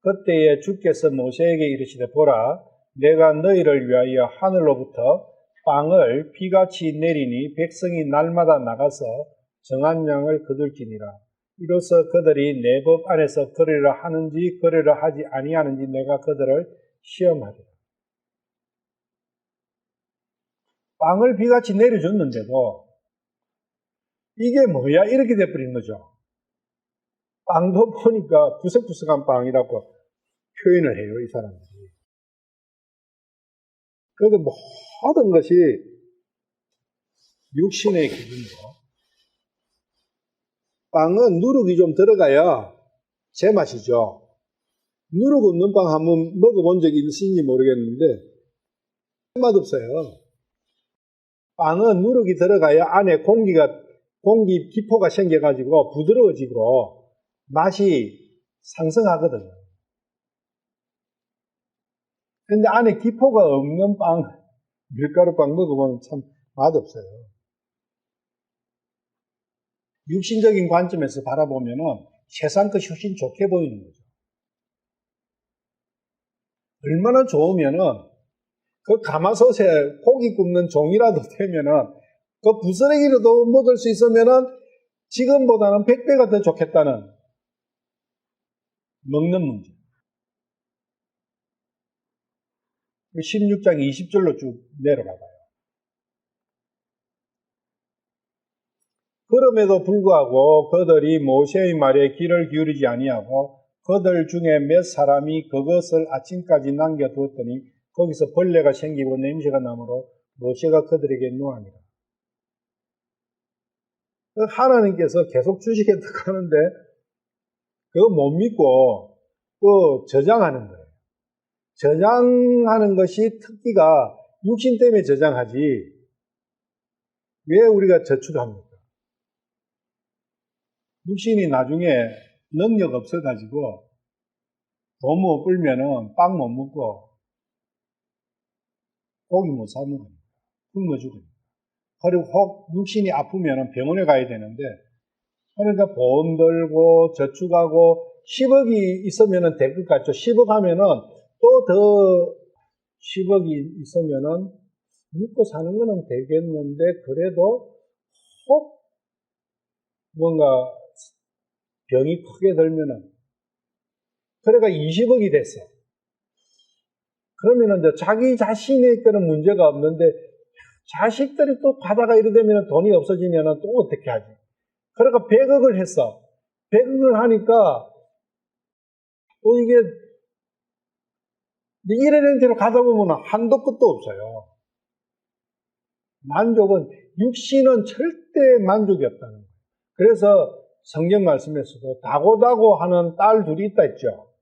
그때에 주께서 모세에게 이르시되 보라 내가 너희를 위하여 하늘로부터 빵을 비같이 내리니 백성이 날마다 나가서 정한 양을 거둘지니라. 이로써 그들이 내 법 안에서 거리라 하는지 거리라 하지 아니하는지 내가 그들을 시험하리라. 빵을 비같이 내려줬는데도 이게 뭐야? 이렇게 돼버린 거죠. 빵도 보니까 부석부석한 빵이라고 표현을 해요, 이 사람들이. 그래도 모든 것이 육신의 기준으로. 빵은 누룩이 좀 들어가야 제맛이죠. 누룩 없는 빵 한번 먹어본 적이 있으신지 모르겠는데 맛없어요. 빵은 누룩이 들어가야 안에 공기 기포가 생겨가지고 부드러워지고 맛이 상승하거든요. 근데 안에 기포가 없는 빵, 밀가루빵 먹어보면 참 맛없어요. 육신적인 관점에서 바라보면은 세상 것이 훨씬 좋게 보이는 거죠. 얼마나 좋으면은 그 가마솥에 고기 굽는 종이라도 되면은 그 부스러기라도 먹을 수 있으면은 지금보다는 100배가 더 좋겠다는 먹는 문제. 16장 20절로 쭉 내려가 봐요. 그럼에도 불구하고 그들이 모세의 말에 귀를 기울이지 아니하고 그들 중에 몇 사람이 그것을 아침까지 남겨두었더니 거기서 벌레가 생기고 냄새가 나므로 모세가 그들에게 노하니라. 하나님께서 계속 주시겠다고 하는데 그거 못 믿고 또 저장하는 거예요. 저장하는 것이 특기가 육신 때문에 저장하지 왜 우리가 저축합니까? 육신이 나중에 능력 없어가지고 돈 못 벌면은 빵 못 먹고 고기 못 사 먹으니까 굶어 죽으니까. 그리고 혹 육신이 아프면은 병원에 가야 되는데 그러니까 보험 들고 저축하고 10억이 있으면은 될 것 같죠. 10억 하면은 또 더 10억이 있으면은 먹고 사는 거는 되겠는데 그래도 혹 뭔가 병이 크게 들면은 그래가 20억이 됐어. 그러면은 이제 자기 자신의 거는 문제가 없는데 자식들이 또 가다가 이러되면 돈이 없어지면은 또 어떻게 하지? 그러니까 100억을 했어. 100억을 하니까 또 이게 이런 형태로 가다 보면 한도 끝도 없어요. 만족은, 육신은 절대 만족이 없다는 거예요. 그래서 성경 말씀에서도 다고다고 하는 딸 둘이 있다 했죠.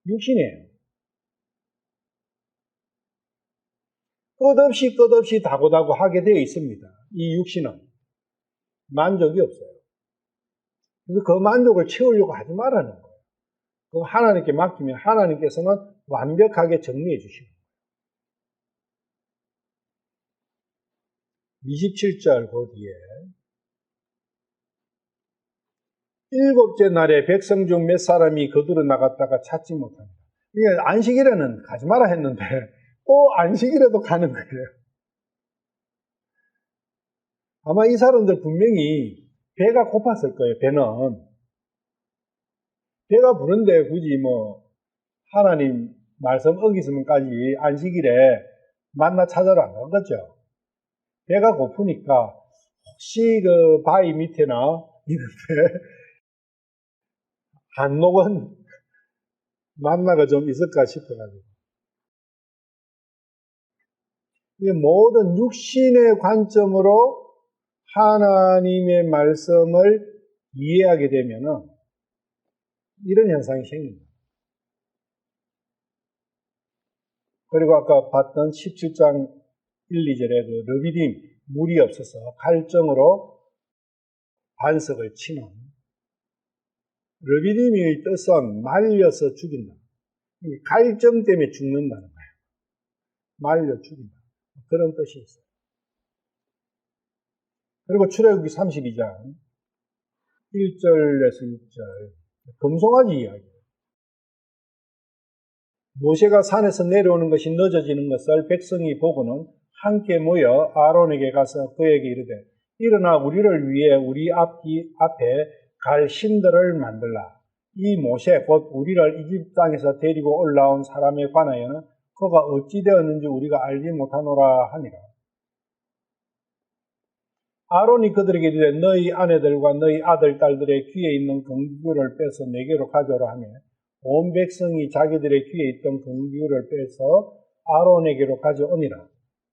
육신이에요. 끝없이 다고다고 하게 되어 있습니다. 이 육신은. 만족이 없어요. 그래서 그 만족을 채우려고 하지 말라는 거예요. 그 하나님께 맡기면 하나님께서는 완벽하게 정리해 주시는 거예요. 27절 그 뒤에 일곱째 날에 백성 중 몇 사람이 거두러 나갔다가 찾지 못합니다. 이게 안식일에는 가지 마라 했는데 또 안식일에도 가는 거예요. 아마 이 사람들 분명히 배가 고팠을 거예요. 배가 부른데 굳이 뭐 하나님 말씀 어기스면까지 안식일에 만나 찾아러 안 간 거죠. 배가 고프니까 혹시 그 바위 밑에나 이런데 안 녹은 만나가 좀 있을까 싶어가지고. 모든 육신의 관점으로 하나님의 말씀을 이해하게 되면은 이런 현상이 생깁니다. 그리고 아까 봤던 17장 1, 2절에 그 르비딤, 물이 없어서 갈정으로 반석을 치는 르비딤의 뜻은 말려서 죽인다. 갈정 때문에 죽는다는 거예요. 말려 죽인다. 그런 뜻이 있어요. 그리고 출애굽기 32장 1절에서 6절 금송아지 이야기. 모세가 산에서 내려오는 것이 늦어지는 것을 백성이 보고는 함께 모여 아론에게 가서 그에게 이르되 일어나 우리를 위해 우리 앞에 갈 신들을 만들라. 이 모세 곧 우리를 이집트 땅에서 데리고 올라온 사람에 관하여는 그가 어찌 되었는지 우리가 알지 못하노라 하니라. 아론이 그들에게 이르되 너희 아내들과 너희 아들 딸들의 귀에 있는 금규를 빼서 내게로 가져오라 하며 온 백성이 자기들의 귀에 있던 금규를 빼서 아론에게로 가져오니라.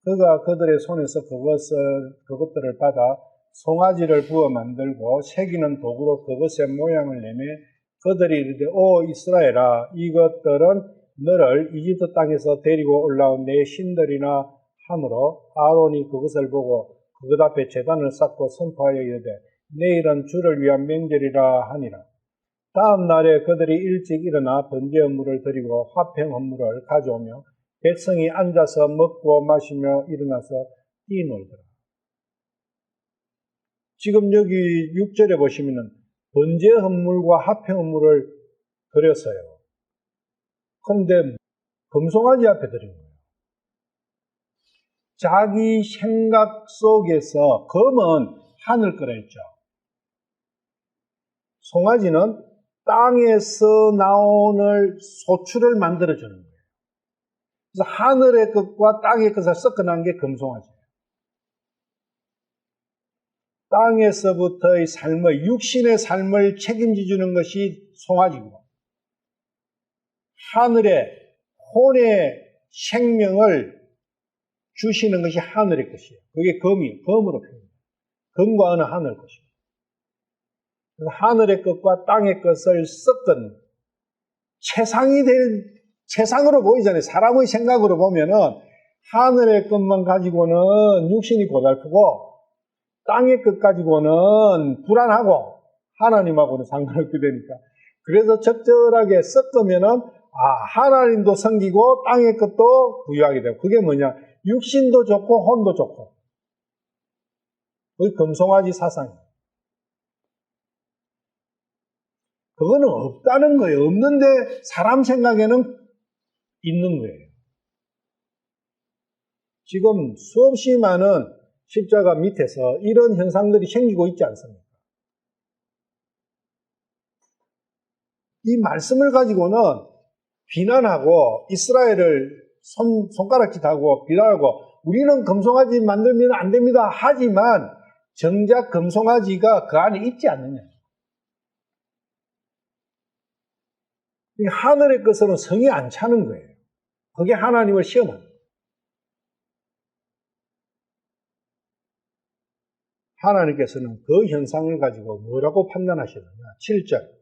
그가 그들의 손에서 그것들을 받아 송아지를 부어 만들고 새기는 도구로 그것의 모양을 내매 그들이 이르되 오 이스라엘아 이것들은 너를 이집트 땅에서 데리고 올라온 내 신들이나 하므로 아론이 그것을 보고 그것 앞에 제단을 쌓고 선포하여 이르되 내일은 주를 위한 명절이라 하니라. 다음 날에 그들이 일찍 일어나 번제 헌물을 드리고 화평 헌물을 가져오며 백성이 앉아서 먹고 마시며 일어나서 뛰놀더라. 지금 여기 6절에 보시면은 번제 헌물과 화평 헌물을 드렸어요. 그런데 금송아지 앞에 드린 거예요. 자기 생각 속에서 검은 하늘 거라 했죠. 송아지는 땅에서 나오는 소출을 만들어주는 거예요. 그래서 하늘의 것과 땅의 것을 섞어난 게 금송아지예요. 땅에서부터의 삶을, 육신의 삶을 책임져주는 것이 송아지고 하늘의 혼의 생명을 주시는 것이 하늘의 것이에요. 그게 검으로 표현해요. 검과 어느 하늘 것이에요. 하늘의 것과 땅의 것을 섞은 최상으로 보이잖아요. 사람의 생각으로 보면은 하늘의 것만 가지고는 육신이 고달프고 땅의 것 가지고는 불안하고 하나님하고는 상관없게 되니까. 그래서 적절하게 섞으면은 하나님도 섬기고 땅의 것도 부유하게 되고. 그게 뭐냐? 육신도 좋고 혼도 좋고. 그게 금송아지 사상이에요. 그거는 없다는 거예요. 없는데 사람 생각에는 있는 거예요. 지금 수없이 많은 십자가 밑에서 이런 현상들이 생기고 있지 않습니까? 이 말씀을 가지고는 비난하고 이스라엘을 손가락질 하고 비난하고 우리는 금송아지 만들면 안 됩니다. 하지만 정작 금송아지가 그 안에 있지 않느냐. 하늘의 것으로는 성이 안 차는 거예요. 그게 하나님을 시험하는 거예요. 하나님께서는 그 현상을 가지고 뭐라고 판단하시느냐. 7절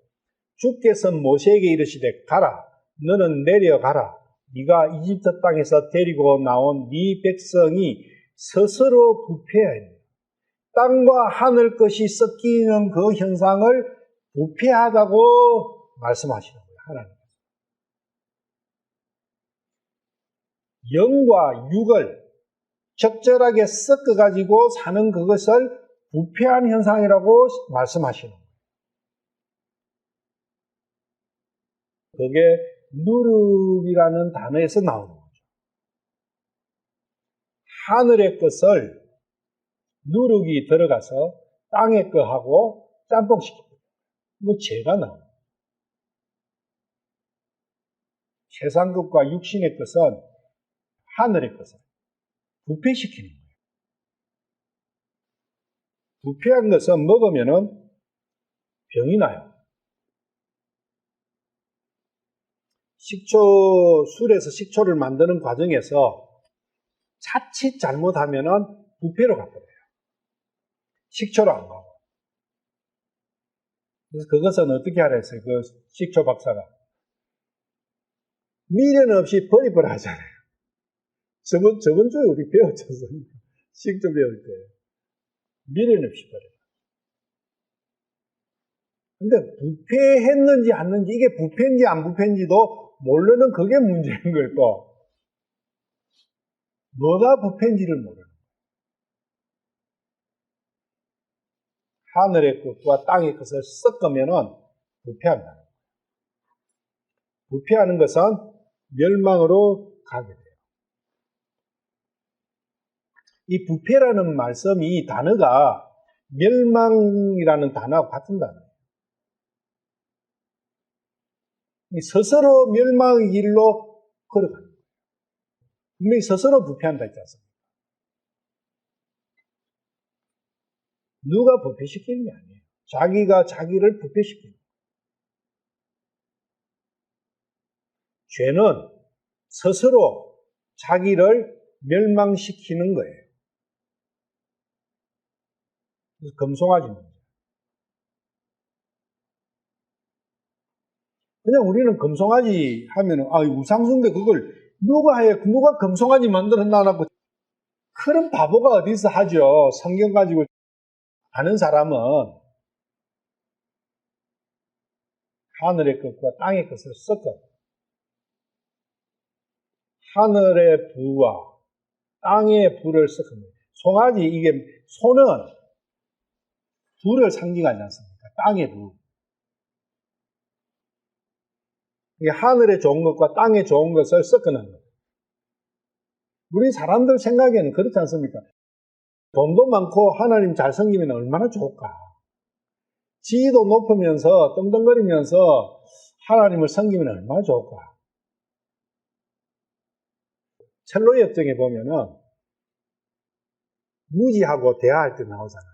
주께서 모세에게 이르시되 가라 너는 내려가라 네가 이집트 땅에서 데리고 나온 네 백성이 스스로 부패하였느니라. 땅과 하늘 것이 섞이는 그 현상을 부패하다고 말씀하시는 거예요. 하나님. 영과 육을 적절하게 섞어가지고 사는 그것을 부패한 현상이라고 말씀하시는 거예요. 그게 누룩이라는 단어에서 나오는 거죠. 하늘의 것을 누룩이 들어가서 땅의 것하고 짬뽕시킵니다. 뭐 죄가 나옵니다. 세상 것과 육신의 것은 하늘의 것을 부패시키는 거예요. 부패한 것은 먹으면은 병이 나요. 술에서 식초를 만드는 과정에서 자칫 잘못하면은 부패로 가버려요. 식초로 안 가고. 그래서 그것은 어떻게 하라 했어요? 그 식초 박사가. 미련 없이 버리버려 하잖아요. 저번 주에 우리 배웠지 않습니까? 식초 배울 때. 미련 없이 버려. 근데 부패했는지 안 했는지, 이게 부패인지 안 부패인지도 모르는 그게 문제인 거예요, 또. 뭐가 부패인지를 모르는 거예요. 하늘의 것과 땅의 것을 섞으면은 부패한다는 거예요. 부패하는 것은 멸망으로 가게 돼요. 이 부패라는 말씀이, 이 단어가 멸망이라는 단어하고 같은 단어예요. 스스로 멸망의 길로 걸어가는 거예요. 분명히 스스로 부패한다 했지 않습니까? 누가 부패시키는 게 아니에요. 자기가 자기를 부패시키는 거예요. 죄는 스스로 자기를 멸망시키는 거예요. 그래서 금송아지 문제. 그냥 우리는 금송아지 하면은, 우상숭배 그걸 누가 금송아지 만들었나라고 그런 바보가 어디서 하죠. 성경 가지고 아는 사람은 하늘의 것과 땅의 것을 섞어 하늘의 부와 땅의 부를 섞습니다. 송아지, 이게 소는 부를 상징하지 않습니까? 땅의 부. 이게 하늘에 좋은 것과 땅에 좋은 것을 섞어놓는 거예요. 우리 사람들 생각에는 그렇지 않습니까? 돈도 많고 하나님 잘 섬기면 얼마나 좋을까? 지위도 높으면서 떵떵거리면서 하나님을 섬기면 얼마나 좋을까? 첼로 역정에 보면은 무지하고 대화할 때 나오잖아요.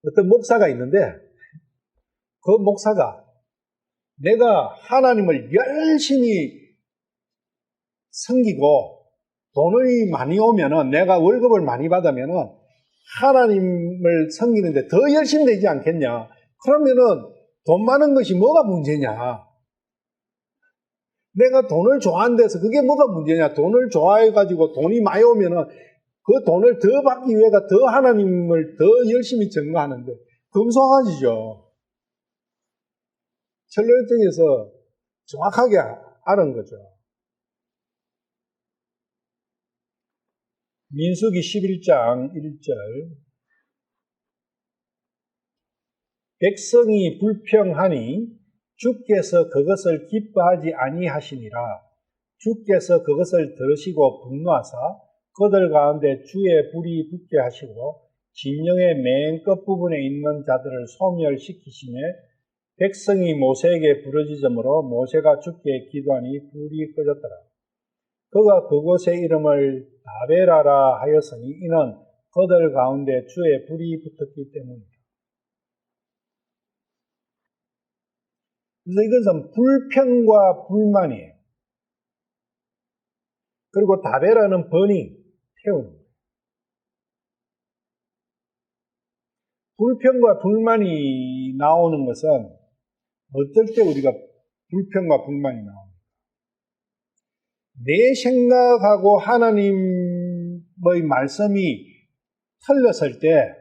어떤 목사가 있는데 그 목사가 내가 하나님을 열심히 섬기고 돈이 많이 오면은, 내가 월급을 많이 받으면은 하나님을 섬기는데 더 열심히 되지 않겠냐? 그러면은 돈 많은 것이 뭐가 문제냐? 내가 돈을 좋아하는 데서 그게 뭐가 문제냐? 돈을 좋아해가지고 돈이 많이 오면은 그 돈을 더 받기 위해서 더 하나님을 더 열심히 증거하는데 금송아지죠. 첼로역정에서 정확하게 아는 거죠. 민수기 11장 1절 백성이 불평하니 주께서 그것을 기뻐하지 아니하시니라. 주께서 그것을 들으시고 분노하사 그들 가운데 주의 불이 붙게 하시고 진영의 맨 끝부분에 있는 자들을 소멸시키시며 백성이 모세에게 부르짖으므로 모세가 주께 기도하니 불이 꺼졌더라. 그가 그곳의 이름을 다베라라 하였으니 이는 그들 가운데 주의 불이 붙었기 때문이다. 그래서 이것은 불평과 불만이에요. 그리고 다베라는 버닝, 태우는 거예요. 불평과 불만이 나오는 것은 어떨 때 우리가 불평과 불만이 나옵니까? 내 생각하고 하나님의 말씀이 틀렸을 때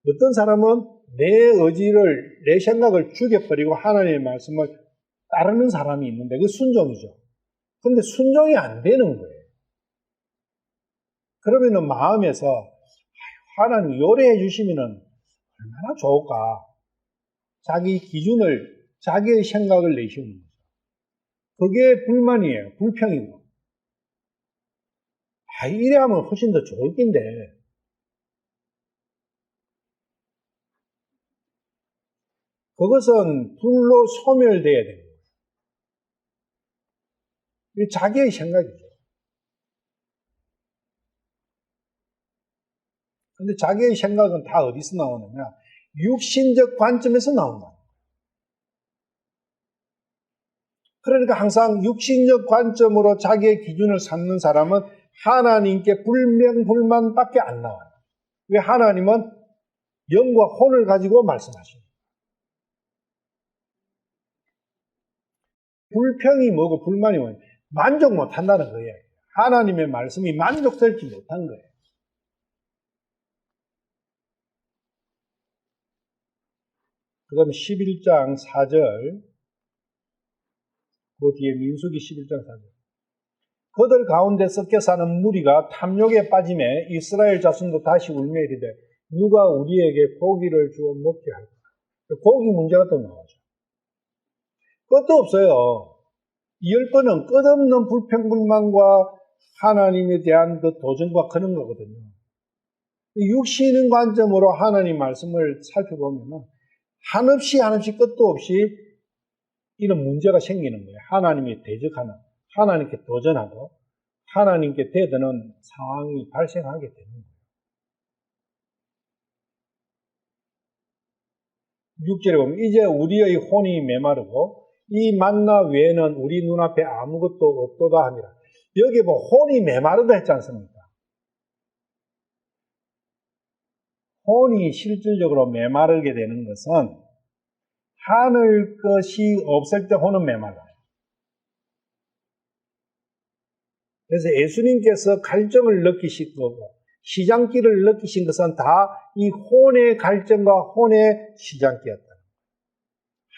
어떤 사람은 내 의지를, 내 생각을 죽여버리고 하나님의 말씀을 따르는 사람이 있는데 그 순종이죠. 근데 순종이 안 되는 거예요. 그러면은 마음에서 하나님 요래해 주시면은 얼마나 좋을까. 자기 기준을, 자기의 생각을 내시는 거죠. 그게 불만이에요. 불평이고. 이래 하면 훨씬 더 좋을 텐데. 그것은 불로 소멸돼야 됩니다. 이게 자기의 생각이죠. 근데 자기의 생각은 다 어디서 나오느냐? 육신적 관점에서 나온다. 그러니까 항상 육신적 관점으로 자기의 기준을 삼는 사람은 하나님께 불명불만밖에 안 나와요. 왜? 하나님은 영과 혼을 가지고 말씀하십니다. 불평이 뭐고 불만이 뭐예요? 만족 못한다는 거예요. 하나님의 말씀이 만족되지 못한 거예요. 그 다음에 11장 4절, 그 뒤에 민수기 11장 4절. 그들 가운데 섞여 사는 무리가 탐욕에 빠짐에 이스라엘 자손도 다시 울며 이르되 누가 우리에게 고기를 주어 먹게 할까? 고기 문제가 또 나오죠. 끝도 없어요. 이 10번은 끝없는 불평불만과 하나님에 대한 그 도전과 그런 거거든요. 육신의 관점으로 하나님 말씀을 살펴보면 한없이 끝도 없이 이런 문제가 생기는 거예요. 하나님이 대적하는, 하나님께 도전하고 하나님께 대드는 상황이 발생하게 되는 거예요. 6절에 보면 이제 우리의 혼이 메마르고 이 만나 외에는 우리 눈앞에 아무것도 없도다 하니라. 여기 뭐 혼이 메마르다 했지 않습니까? 혼이 실질적으로 메마르게 되는 것은 하늘 것이 없을 때 혼은 메말라요. 그래서 예수님께서 갈증을 느끼신 거고 시장길을 느끼신 것은 다 이 혼의 갈증과 혼의 시장길이었다.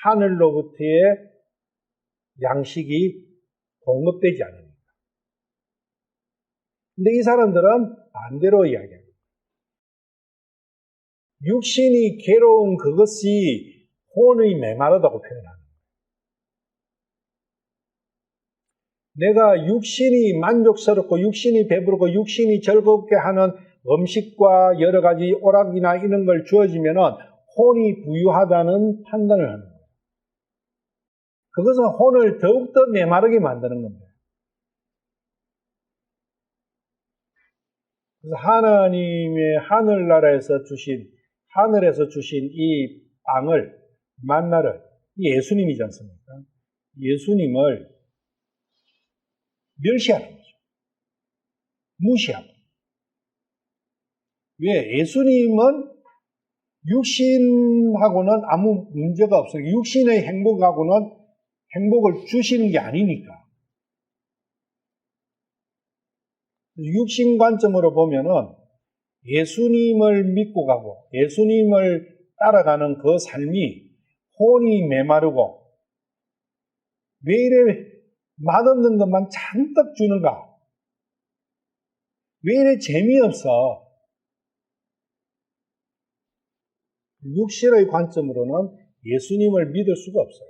하늘로부터의 양식이 공급되지 않으니까. 근데 이 사람들은 반대로 이야기합니다. 육신이 괴로운 그것이 혼의 메마르다고 표현합니다. 내가 육신이 만족스럽고 육신이 배부르고 육신이 즐겁게 하는 음식과 여러 가지 오락이나 이런 걸 주어지면은 혼이 부유하다는 판단을 하는 거예요. 그것은 혼을 더욱더 메마르게 만드는 겁니다. 그래서 하나님의 하늘에서 주신 이 빵을, 만나를, 이 예수님이지 않습니까? 예수님을 멸시하는 거죠. 무시하고. 왜? 예수님은 육신하고는 아무 문제가 없어요. 육신의 행복하고는 행복을 주시는 게 아니니까. 육신 관점으로 보면은 예수님을 믿고 가고 예수님을 따라가는 그 삶이 혼이 메마르고 왜 이래 맛없는 것만 잔뜩 주는가? 왜 이래 재미없어? 육신의 관점으로는 예수님을 믿을 수가 없어요.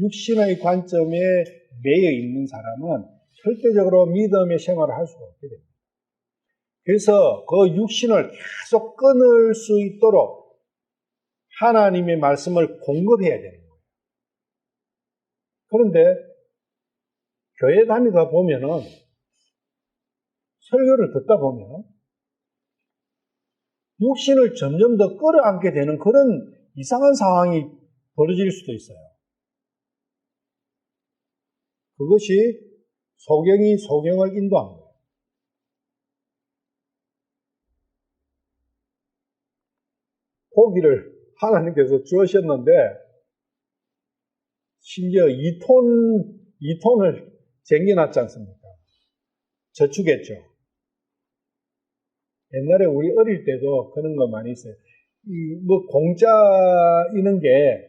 육신의 관점에 매여 있는 사람은 절대적으로 믿음의 생활을 할 수가 없게 됩니다. 그래서 그 육신을 계속 끊을 수 있도록 하나님의 말씀을 공급해야 되는 거예요. 그런데 교회 다니다 보면은 설교를 듣다 보면 육신을 점점 더 끌어안게 되는 그런 이상한 상황이 벌어질 수도 있어요. 그것이 소경이 소경을 인도한 거예요. 고기를 하나님께서 주셨는데 심지어 2톤을 쟁여놨지 않습니까? 저축했죠. 옛날에 우리 어릴 때도 그런 거 많이 있어요. 공짜 이런 게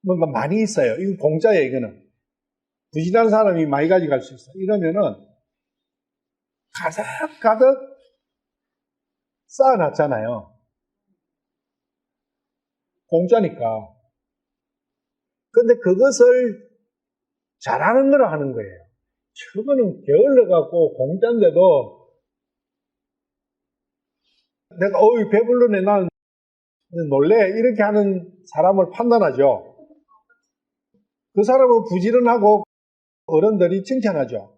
뭔가 많이 있어요. 이거 공짜예요, 이거는. 부실한 사람이 많이 가져갈 수 있어요. 이러면은 가득가득 쌓아놨잖아요. 공짜니까. 근데 그것을 잘하는 거라 하는 거예요. 저거는 게을러갖고 공짜인데도 내가 배불러네 난 놀래 이렇게 하는 사람을 판단하죠. 그 사람은 부지런하고 어른들이 칭찬하죠.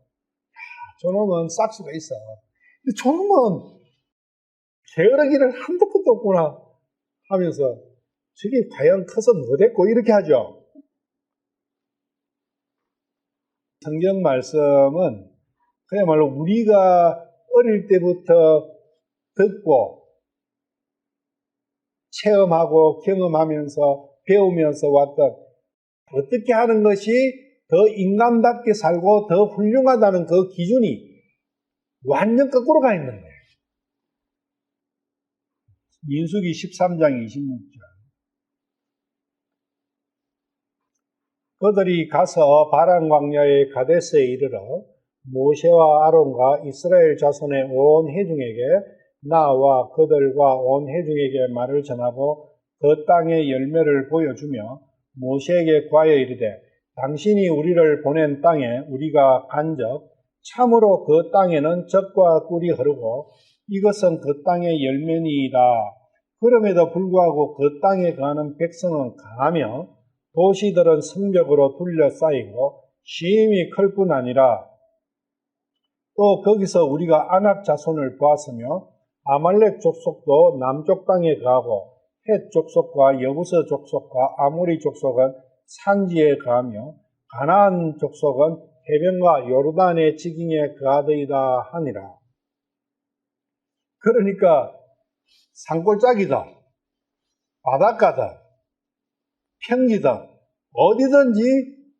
저놈은 싹수가 있어. 근데 저놈은 게으르기를 한도 끝도 없구나 하면서 저게 과연 커서 뭐 됐고 이렇게 하죠. 성경 말씀은 그야말로 우리가 어릴 때부터 듣고 체험하고 경험하면서 배우면서 왔던 어떻게 하는 것이 더 인간답게 살고 더 훌륭하다는 그 기준이 완전 거꾸로 가 있는 거예요. 민수기 13장 26절. 그들이 가서 바란 광야의 가데스에 이르러 모세와 아론과 이스라엘 자손의 온 회중에게 나와 그들과 온 회중에게 말을 전하고 그 땅의 열매를 보여주며 모세에게 구하여 이르되 당신이 우리를 보낸 땅에 우리가 간적 참으로 그 땅에는 젖과 꿀이 흐르고 이것은 그 땅의 열매니이다. 그럼에도 불구하고 그 땅에 거하는 백성은 강하며 도시들은 성벽으로 둘러싸이고 심히 클 뿐 아니라 또 거기서 우리가 아낙 자손을 보았으며 아말렉 족속도 남쪽 땅에 거하고 헷 족속과 여부서 족속과 아모리 족속은 산지에 거하며 가나안 족속은 해변과 요르단의 지경에 거하더이다 하니라. 그러니까 산골짜기다, 바닷가다, 평지다, 어디든지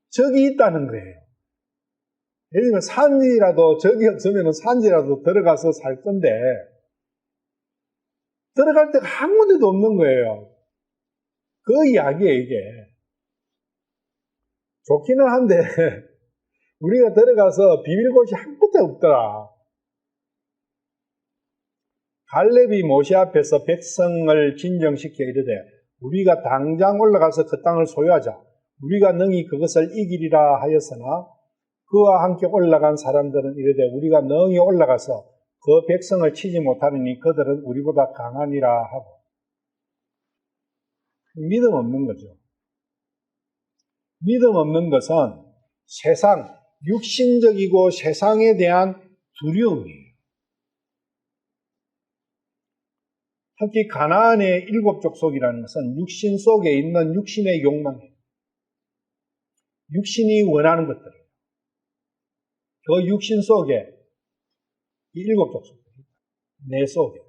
적이 있다는 거예요. 예를 들면 산지라도 적이 없으면 산지라도 들어가서 살 건데 들어갈 데가 한 군데도 없는 거예요. 그 이야기예요, 이게. 좋기는 한데 우리가 들어가서 비빌 곳이 한 곳도 없더라. 갈렙이 모세 앞에서 백성을 진정시켜 이르되 우리가 당장 올라가서 그 땅을 소유하자. 우리가 능히 그것을 이기리라 하였으나 그와 함께 올라간 사람들은 이르되 우리가 능히 올라가서 그 백성을 치지 못하느니 그들은 우리보다 강하니라 하고. 믿음 없는 거죠. 믿음 없는 것은 세상, 육신적이고 세상에 대한 두려움이에요. 특히 가나안의 7 족속이라는 것은 육신 속에 있는 육신의 욕망이에요. 육신이 원하는 것들이에요. 그 육신 속에 이 7 족속들이 내 속에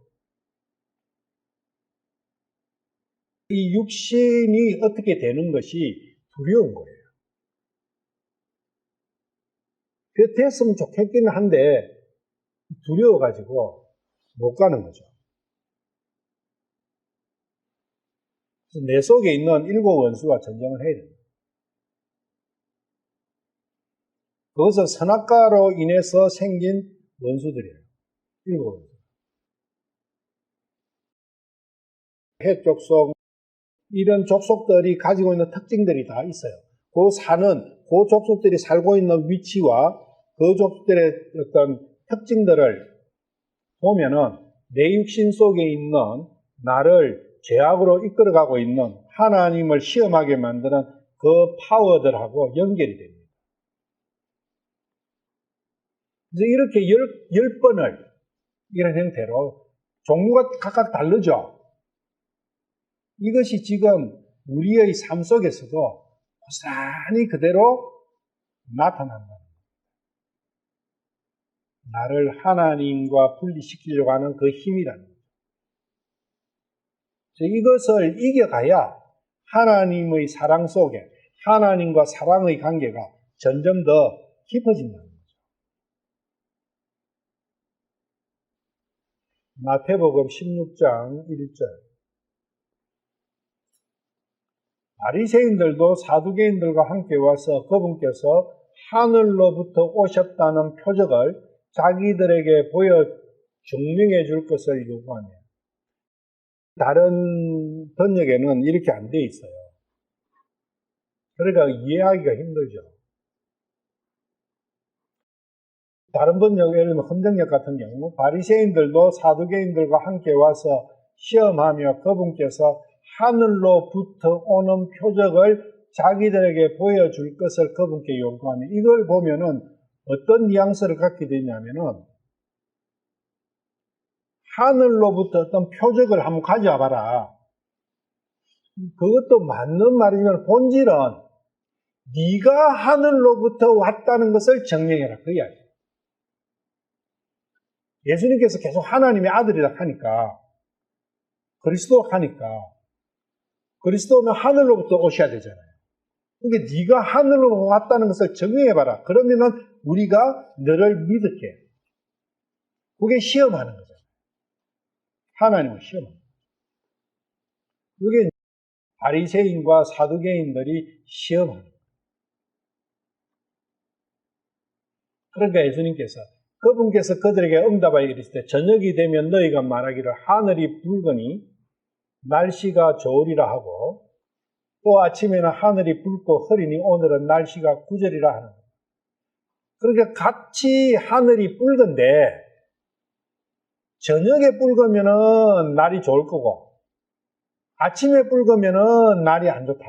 이 육신이 어떻게 되는 것이 두려운 거예요. 그 됐으면 좋겠기는 한데 두려워가지고 못 가는 거죠. 그래서 내 속에 있는 7 원수와 전쟁을 해야 됩니다. 그것은 선악과로 인해서 생긴 원수들이에요. 7 원수. 헷 족속, 이런 족속들이 가지고 있는 특징들이 다 있어요. 그 족속들이 살고 있는 위치와 그 족속들의 어떤 특징들을 보면은 내 육신 속에 있는 나를 죄악으로 이끌어가고 있는 하나님을 시험하게 만드는 그 파워들하고 연결이 됩니다. 그래서 이렇게 열 번을 이런 형태로 종류가 각각 다르죠. 이것이 지금 우리의 삶 속에서도 고스란히 그대로 나타난다. 나를 하나님과 분리시키려고 하는 그 힘이라는 거죠. 이것을 이겨가야 하나님의 사랑 속에 하나님과 사랑의 관계가 점점 더 깊어진다는 거죠. 마태복음 16장 1절. 바리새인들도 사두개인들과 함께 와서 그분께서 하늘로부터 오셨다는 표적을 자기들에게 보여 증명해 줄 것을 요구하며, 다른 번역에는 이렇게 안 돼 있어요. 그러니까 이해하기가 힘들죠. 다른 번역, 예를 들면 헌정역 같은 경우 바리새인들도 사두개인들과 함께 와서 시험하며 그분께서 하늘로부터 오는 표적을 자기들에게 보여줄 것을 그분께 요구하며, 이걸 보면은 어떤 뉘앙스를 갖게 되냐면은 하늘로부터 어떤 표적을 한번 가져와 봐라. 그것도 맞는 말이면 본질은 네가 하늘로부터 왔다는 것을 증명해라, 그 이야기. 예수님께서 계속 하나님의 아들이라 하니까, 그리스도라 하니까, 그리스도는 하늘로부터 오셔야 되잖아요. 그러니까 네가 하늘로 왔다는 것을 증명해봐라. 그러면은 우리가 너를 믿을게. 그게 시험하는 거잖아요. 하나님을 시험하는 거죠. 그게 바리새인과 사두개인들이 시험하는 거예요. 그러니까 예수님께서 그분께서 그들에게 응답하여 이르시되 저녁이 되면 너희가 말하기를 하늘이 붉으니 날씨가 좋으리라 하고 또 아침에는 하늘이 붉고 흐리니 오늘은 날씨가 구절이라 하는 거예요. 그러니까 같이 하늘이 붉은데 저녁에 붉으면은 날이 좋을 거고 아침에 붉으면은 날이 안 좋다.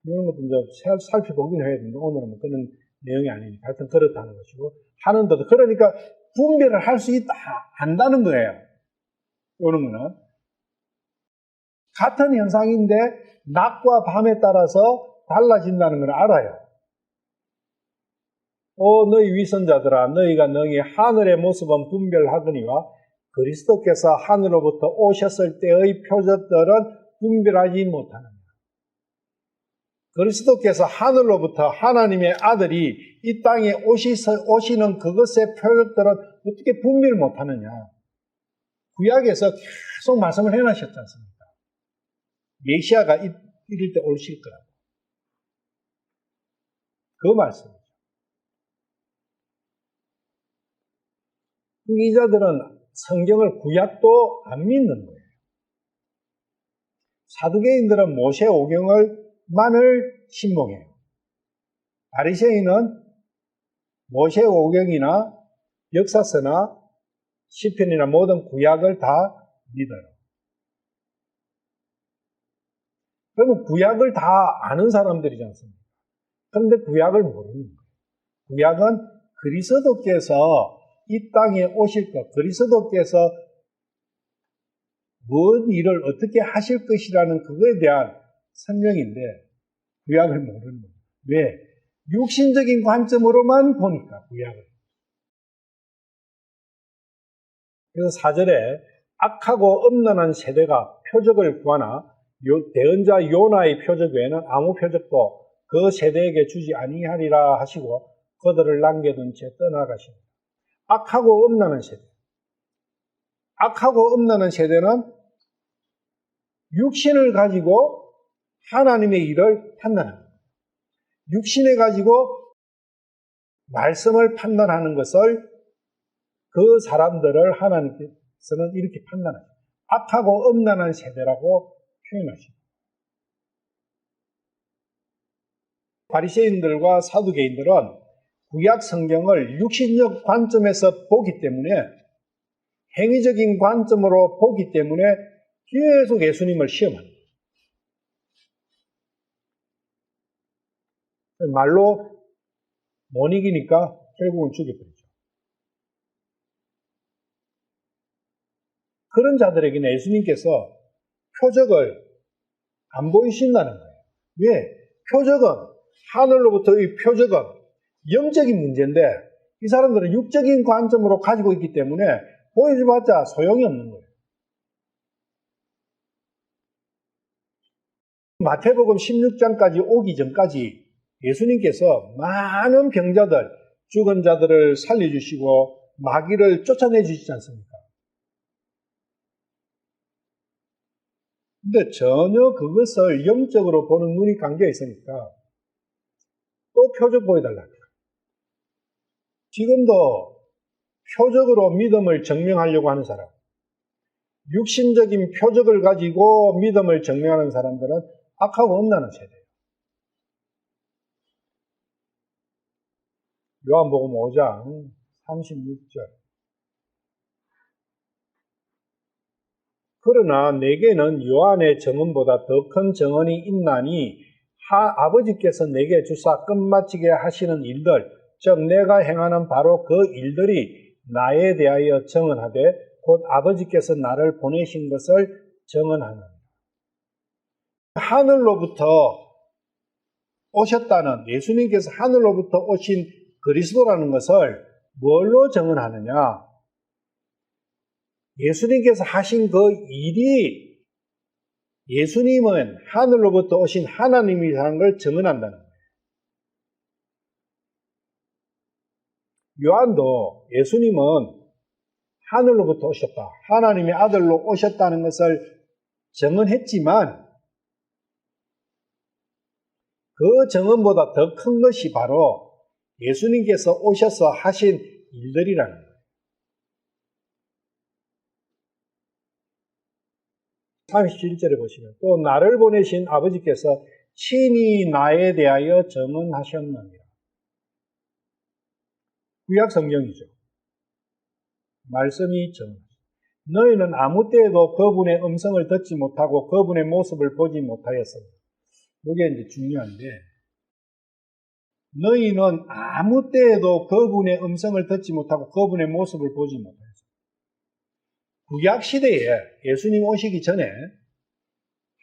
이런 것도 이제 살펴보긴 해야 되는데 오늘은 뭐 그런 내용이 아니니까 하여튼 그렇다는 것이고 하는데도 그러니까 분별을 할 수 있다 한다는 거예요. 이런 거는 같은 현상인데 낮과 밤에 따라서 달라진다는 걸 알아요. 너희 위선자들아 너희가 능히 하늘의 모습은 분별하거니와 그리스도께서 하늘로부터 오셨을 때의 표적들은 분별하지 못하느냐. 그리스도께서 하늘로부터 하나님의 아들이 이 땅에 오시는 그것의 표적들은 어떻게 분별 못하느냐. 구약에서 계속 말씀을 해놓으셨지 않습니까? 메시아가 이럴 때 오실 거라고. 그 말씀이죠. 이 자들은 성경을 구약도 안 믿는 거예요. 사두개인들은 모세 오경을만을 신봉해요. 바리새인은 모세 오경이나 역사서나 시편이나 모든 구약을 다 믿어요. 그러면 구약을 다 아는 사람들이지 않습니까? 그런데 구약을 모르는 거예요. 구약은 그리스도께서 이 땅에 오실 것, 그리스도께서 뭔 일을 어떻게 하실 것이라는 그거에 대한 설명인데 구약을 모르는 거예요. 왜? 육신적인 관점으로만 보니까 구약을. 그래서 4절에 악하고 음란한 세대가 표적을 구하나 대언자 요나의 표적 외에는 아무 표적도 그 세대에게 주지 아니하리라 하시고 그들을 남겨둔 채 떠나가십니다. 악하고 음란한 세대. 악하고 음란한 세대는 육신을 가지고 하나님의 일을 판단합니다. 육신을 가지고 말씀을 판단하는 것을 그 사람들을 하나님께서는 이렇게 판단합니다. 악하고 음란한 세대라고 표현하십니다. 바리새인들과 사두개인들은 구약 성경을 육신적 관점에서 보기 때문에, 행위적인 관점으로 보기 때문에 계속 예수님을 시험합니다. 말로 못 이기니까 결국은 죽여버리죠. 그런 자들에게는 예수님께서 표적을 안 보이신다는 거예요. 왜? 표적은, 하늘로부터의 표적은 영적인 문제인데, 이 사람들은 육적인 관점으로 가지고 있기 때문에 보여줘봤자 소용이 없는 거예요. 마태복음 16장까지 오기 전까지 예수님께서 많은 병자들, 죽은 자들을 살려주시고 마귀를 쫓아내 주시지 않습니까? 근데 전혀 그것을 영적으로 보는 눈이 감겨 있으니까 또 표적 보여달라고. 지금도 표적으로 믿음을 증명하려고 하는 사람, 육신적인 표적을 가지고 믿음을 증명하는 사람들은 악하고 엄나는 세대예요. 요한복음 5장 36절. 그러나 내게는 요한의 증언보다 더 큰 증언이 있나니 아버지께서 내게 주사 끝마치게 하시는 일들, 즉 내가 행하는 바로 그 일들이 나에 대하여 증언하되 곧 아버지께서 나를 보내신 것을 증언하느니라. 하늘로부터 오셨다는, 예수님께서 하늘로부터 오신 그리스도라는 것을 뭘로 증언하느냐? 예수님께서 하신 그 일이, 예수님은 하늘로부터 오신 하나님이라는 걸 증언한다는 거예요. 요한도 예수님은 하늘로부터 오셨다, 하나님의 아들로 오셨다는 것을 증언했지만 그 증언보다 더 큰 것이 바로 예수님께서 오셔서 하신 일들이라는 거예요. 37절에 보시면 또 나를 보내신 아버지께서 친히 나에 대하여 증언하셨느니라. 구약 성경이죠. 말씀이 증언하셨다. 너희는 아무 때에도 그분의 음성을 듣지 못하고 그분의 모습을 보지 못하였습니다. 이게 이제 중요한데, 너희는 아무 때에도 그분의 음성을 듣지 못하고 그분의 모습을 보지 못하였습니다. 구약 시대에 예수님 오시기 전에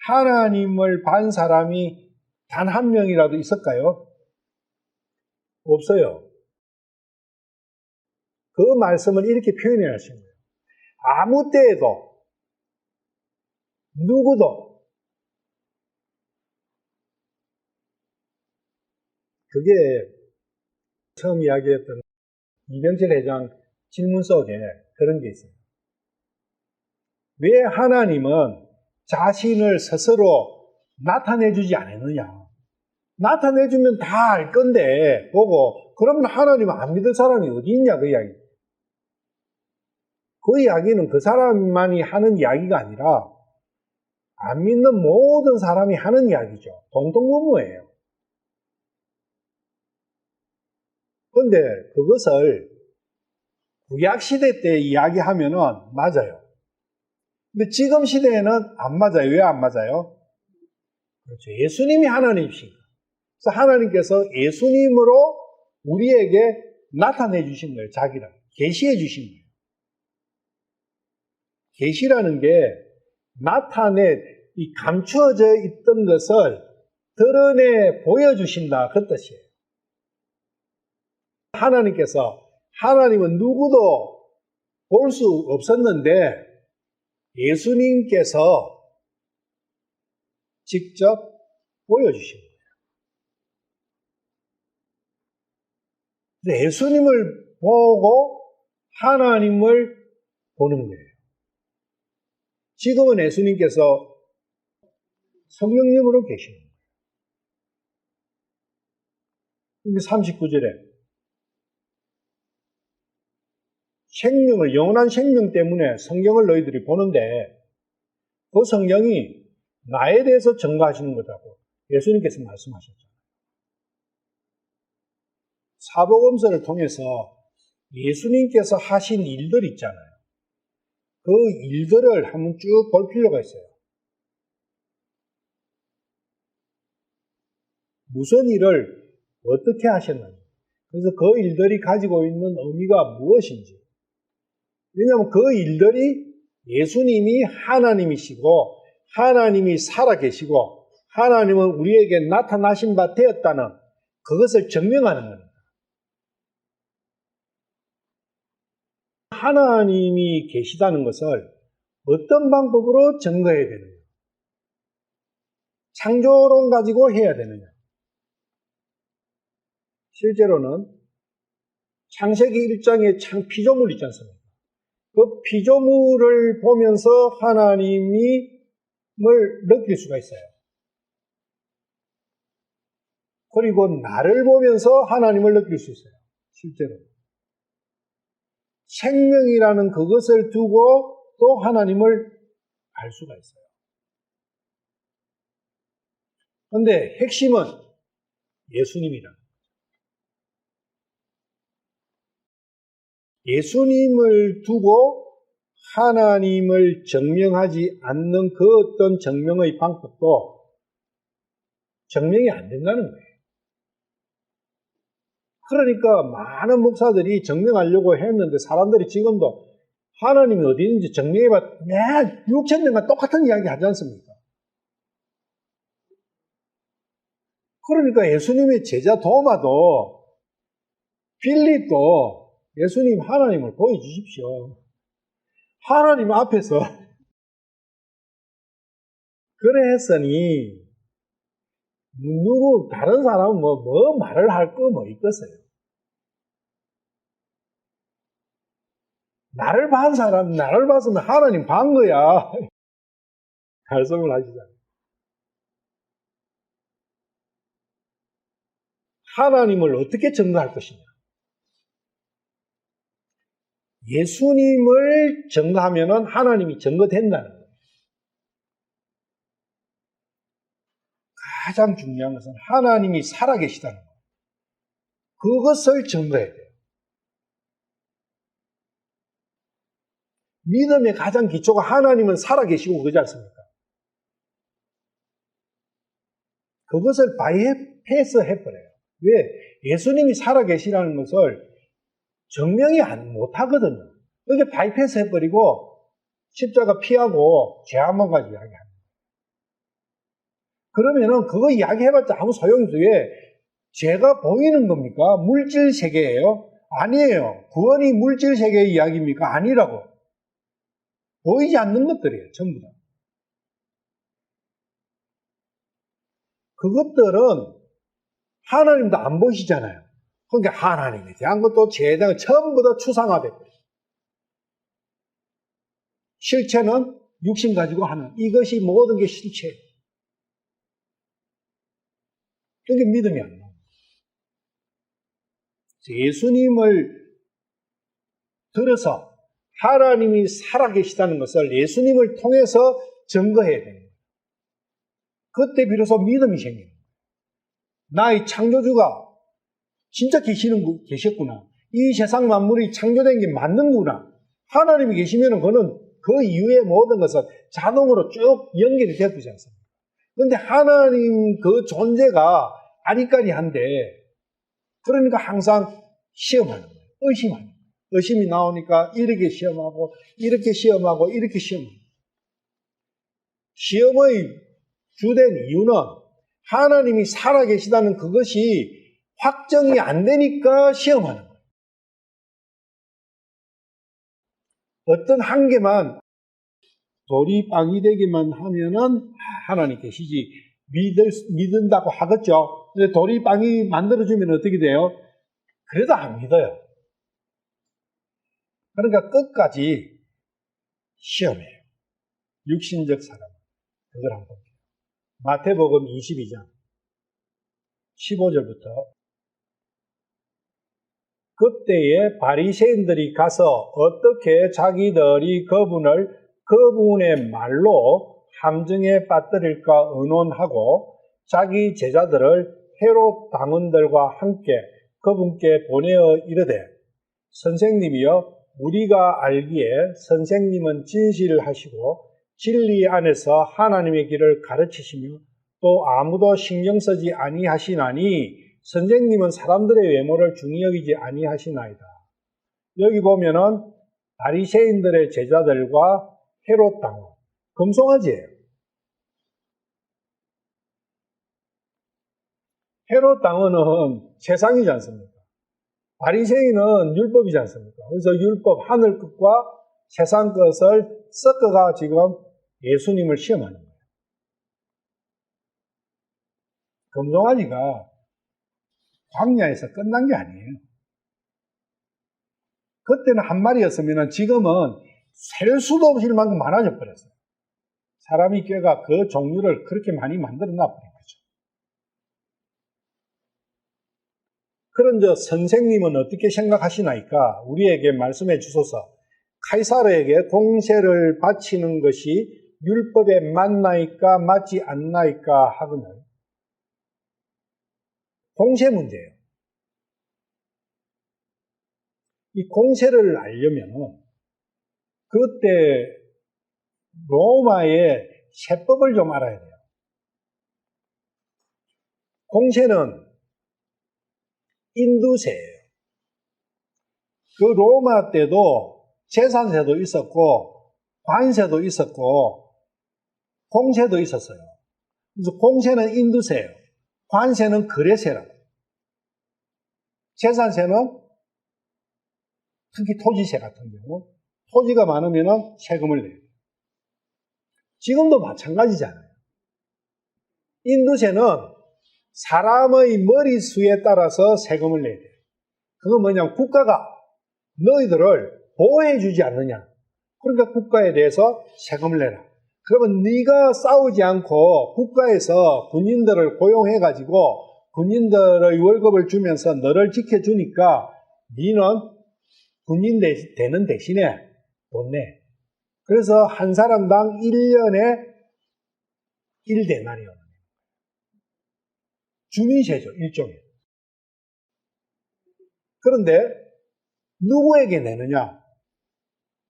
하나님을 반 사람이 단 한 명이라도 있을까요? 없어요. 그 말씀을 이렇게 표현해 하신 거예요. 아무 때에도, 누구도. 그게 처음 이야기했던 이병철 회장 질문 속에 그런 게 있어요. 왜 하나님은 자신을 스스로 나타내주지 않았느냐? 나타내주면 다 알 건데, 보고, 그러면 하나님은 안 믿을 사람이 어디 있냐, 그 이야기. 그 이야기는 그 사람만이 하는 이야기가 아니라, 안 믿는 모든 사람이 하는 이야기죠. 공통분모예요. 그런데 그것을 구약시대 때 이야기하면은 맞아요. 근데 지금 시대에는 안 맞아요. 왜 안 맞아요? 그렇죠. 예수님이 하나님이십니다. 그래서 하나님께서 예수님으로 우리에게 나타내 주신 거예요. 자기를 계시해 주신 거예요. 계시라는 게 이 감추어져 있던 것을 드러내 보여주신다, 그 뜻이에요. 하나님은 누구도 볼 수 없었는데 예수님께서 직접 보여주신 거예요. 예수님을 보고 하나님을 보는 거예요. 지금은 예수님께서 성령님으로 계시는 거예요. 39절에 영원한 생명 때문에 성경을 너희들이 보는데 그 성경이 나에 대해서 증거하시는 거라고 예수님께서 말씀하셨잖아요. 사복음서를 통해서 예수님께서 하신 일들 있잖아요. 그 일들을 한번 쭉 볼 필요가 있어요. 무슨 일을 어떻게 하셨는지, 그래서 그 일들이 가지고 있는 의미가 무엇인지. 왜냐하면 그 일들이 예수님이 하나님이시고 하나님이 살아계시고 하나님은 우리에게 나타나신 바 되었다는 그것을 증명하는 겁니다. 하나님이 계시다는 것을 어떤 방법으로 증거해야 되느냐? 창조론 가지고 해야 되느냐? 실제로는 창세기 1장에 피조물 있지 않습니까? 그 피조물을 보면서 하나님을 느낄 수가 있어요. 그리고 나를 보면서 하나님을 느낄 수 있어요. 실제로. 생명이라는 그것을 두고 또 하나님을 알 수가 있어요. 그런데 핵심은 예수님이라는 거예요. 예수님을 두고 하나님을 증명하지 않는 그 어떤 증명의 방법도 증명이 안 된다는 거예요. 그러니까 많은 목사들이 증명하려고 했는데 사람들이 지금도 하나님이 어디 있는지 증명해봐 매 6,000년간 똑같은 이야기 하지 않습니까? 그러니까 예수님의 제자 도마도 빌립도 예수님 하나님을 보여주십시오. 하나님 앞에서 그래 했으니 누구 다른 사람은 뭐 말을 할 거 뭐 있겠어요. 나를 봤으면 하나님 반 거야. 말씀을 하시잖아요. 하나님을 어떻게 증거할 것이냐? 예수님을 증거하면은 하나님이 증거된다는 거예요. 가장 중요한 것은 하나님이 살아계시다는 거예요. 그것을 증거해야 돼요. 믿음의 가장 기초가 하나님은 살아계시고 그러지 않습니까? 그것을 바이패스 해버려요. 왜? 예수님이 살아계시라는 것을 증명이 못하거든요. 그게 바이패스 해버리고 십자가 피하고 죄 한 번까지 이야기합니다. 그러면은 그거 이야기해봤자 아무 소용이 없어요. 왜? 죄가 보이는 겁니까? 물질 세계예요? 아니에요. 구원이 물질 세계의 이야기입니까? 아니라고. 보이지 않는 것들이에요. 전부 다. 그것들은 하나님도 안 보시잖아요. 그러니까 하나님에 대한 것도 죄에 대한 전부 다 추상화됐고 실체는 육신 가지고 하는 이것이 모든 게 실체예요. 그게 믿음이 안 나옵니다. 예수님을 들어서 하나님이 살아계시다는 것을 예수님을 통해서 증거해야 됩니다. 그때 비로소 믿음이 생기는 거예요. 나의 창조주가 진짜 계셨구나. 이 세상 만물이 창조된 게 맞는구나. 하나님이 계시면 그는 그 이후의 모든 것은 자동으로 쭉 연결이 되지 않습니까? 그런데 하나님 그 존재가 아리까리한데 그러니까 항상 시험하는 거예요. 의심하는 거예요. 의심이 나오니까 이렇게 시험하고 이렇게 시험하고 이렇게 시험하고 시험의 주된 이유는 하나님이 살아계시다는 그것이 확정이 안 되니까 시험하는 거예요. 어떤 한계만 돌이 빵이 되기만 하면은 하나님 계시지 믿는다고 하겠죠. 근데 돌이 빵이 만들어주면 어떻게 돼요? 그래도 안 믿어요. 그러니까 끝까지 시험해요. 육신적 사람. 그걸 한번 볼게요. 마태복음 22장 15절부터 그때에 바리새인들이 가서 어떻게 자기들이 그분의 말로 함정에 빠뜨릴까 의논하고 자기 제자들을 헤롯 당원들과 함께 그분께 보내어 이르되 선생님이여 우리가 알기에 선생님은 진실하시고 진리 안에서 하나님의 길을 가르치시며 또 아무도 신경 쓰지 아니하시나니 선생님은 사람들의 외모를 중히 여기지 아니하시나이다. 여기 보면은 바리새인들의 제자들과 헤롯 당원, 금송아지예요. 헤롯 당원은 세상이지 않습니까? 바리새인은 율법이지 않습니까? 그래서 율법 하늘 것과 세상 것을 섞어가 지금 예수님을 시험하는 거예요. 금송아지가 광야에서 끝난 게 아니에요. 그때는 한 마리였으면 지금은 셀 수도 없을 만큼 많아져 버렸어요. 사람이 꾀가 그 종류를 그렇게 많이 만들어 놔버린 거죠. 그런저 선생님은 어떻게 생각하시나이까? 우리에게 말씀해 주소서. 카이사르에게 공세를 바치는 것이 율법에 맞나이까 맞지 않나이까 하거늘 공세 문제예요. 이 공세를 알려면 그때 로마의 세법을 좀 알아야 돼요. 공세는 인두세예요. 그 로마 때도 재산세도 있었고 관세도 있었고 공세도 있었어요. 그래서 공세는 인두세예요. 관세는 거래세라고. 재산세는 특히 토지세 같은 경우 토지가 많으면 세금을 내요. 지금도 마찬가지잖아요. 인두세는 사람의 머리수에 따라서 세금을 내야 돼요. 그건 뭐냐면 국가가 너희들을 보호해 주지 않느냐. 그러니까 국가에 대해서 세금을 내라. 그러면 네가 싸우지 않고 국가에서 군인들을 고용해가지고 군인들의 월급을 주면서 너를 지켜주니까 너는 군인 되는 대신에 돈 내. 그래서 한 사람당 1년에 1데나리온. 주민세죠, 일종의. 그런데 누구에게 내느냐?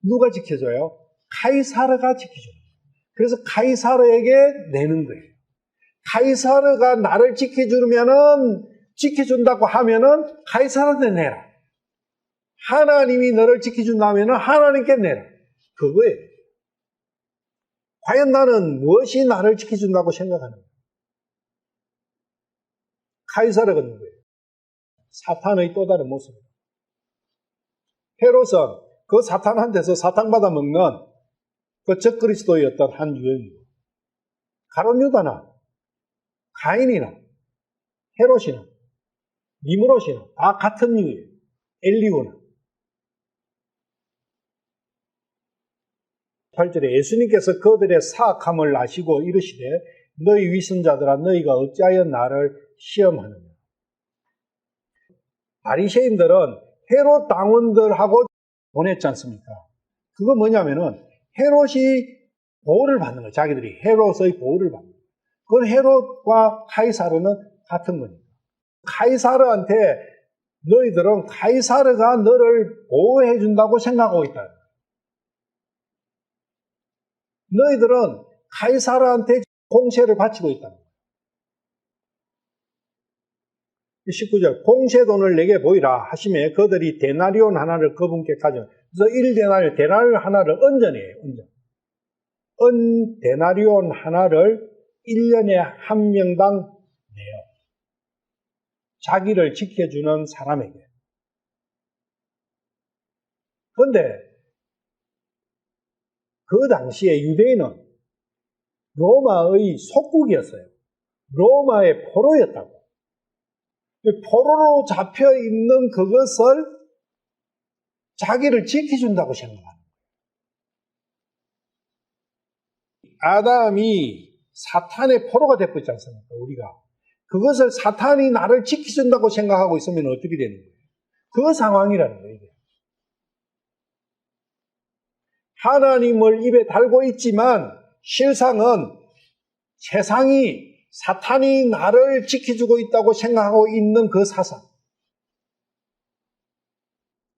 누가 지켜줘요? 카이사르가 지켜줘요. 그래서 카이사르에게 내는 거예요. 카이사르가 나를 지켜준다고 하면은 카이사르한테 내라. 하나님이 너를 지켜준다면은 하나님께 내라. 그거예요. 과연 나는 무엇이 나를 지켜준다고 생각하는가? 카이사르가 누구예요? 사탄의 또 다른 모습이에요. 헤롯은 그 사탄한테서 사탕받아 먹는 그 적그리스도였던 한 유형이고, 가룟 유다나 가인이나 헤롯이나 니므롯이나 다 같은 유예요. 엘리오나. 8절에 예수님께서 그들의 사악함을 아시고 이르시되 너희 위선자들아 너희가 어찌하여 나를 시험하느냐. 바리새인들은 헤롯 당원들하고 보냈지 않습니까? 그거 뭐냐면은 헤롯이 보호를 받는 거예요. 자기들이 헤롯의 보호를 받는 거예요. 그건 헤롯과 카이사르는 같은 거니까. 카이사르한테 너희들은 카이사르가 너를 보호해 준다고 생각하고 있다. 너희들은 카이사르한테 공세를 바치고 있다. 19절 공세돈을 내게 보이라 하시매 그들이 데나리온 하나를 그분께 가져. 그래서 1데나리온 하나를 은전이에요. 데나리온 하나를 1년에 한 명당 내요. 자기를 지켜주는 사람에게. 그런데 그 당시에 유대인은 로마의 속국이었어요. 로마의 포로였다고. 포로로 잡혀 있는 그것을 자기를 지켜준다고 생각하는 거예요. 아담이 사탄의 포로가 되었지 않습니까? 우리가. 그것을 사탄이 나를 지켜준다고 생각하고 있으면 어떻게 되는 거예요? 그 상황이라는 거예요. 이게. 하나님을 입에 달고 있지만 실상은 세상이 사탄이 나를 지켜주고 있다고 생각하고 있는 그 사상.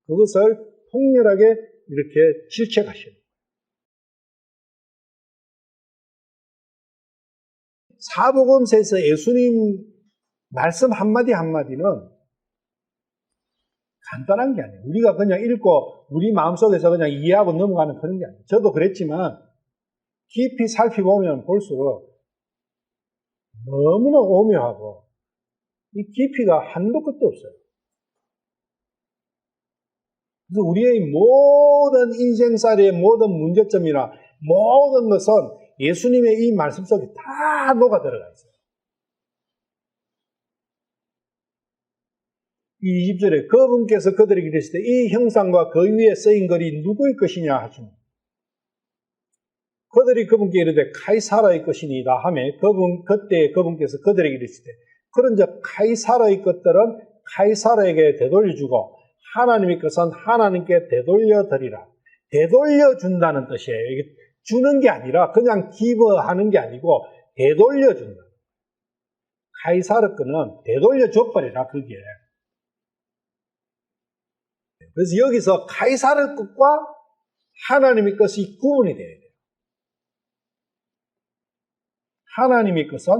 그것을 통렬하게 이렇게 질책하시는 거예요. 사복음서에서 예수님 말씀 한마디 한마디는 간단한 게 아니에요. 우리가 그냥 읽고 우리 마음속에서 그냥 이해하고 넘어가는 그런 게 아니에요. 저도 그랬지만 깊이 살펴보면 볼수록 너무나 오묘하고 이 깊이가 한도 끝도 없어요. 그래서 우리의 모든 인생살이의 모든 문제점이나 모든 것은 예수님의 이 말씀 속에 다 녹아 들어가 있어요. 이 20절에 그분께서 그들에게 이르시되 이 형상과 그 위에 쓰인 글이 누구의 것이냐 하시니 그들이 그분께 이르되 카이사라의 것이니이다 하매 그때 그분께서 그들에게 이르시되 그런즉 카이사라의 것들은 카이사라에게 되돌려주고 하나님의 것은 하나님께 되돌려드리라. 되돌려준다는 뜻이에요. 이게 주는 게 아니라 그냥 기부하는 게 아니고 되돌려준다. 카이사르 거는 되돌려줘버리라 그게. 그래서 여기서 카이사르 것과 하나님의 것이 구분이 돼야 돼요. 하나님의 것은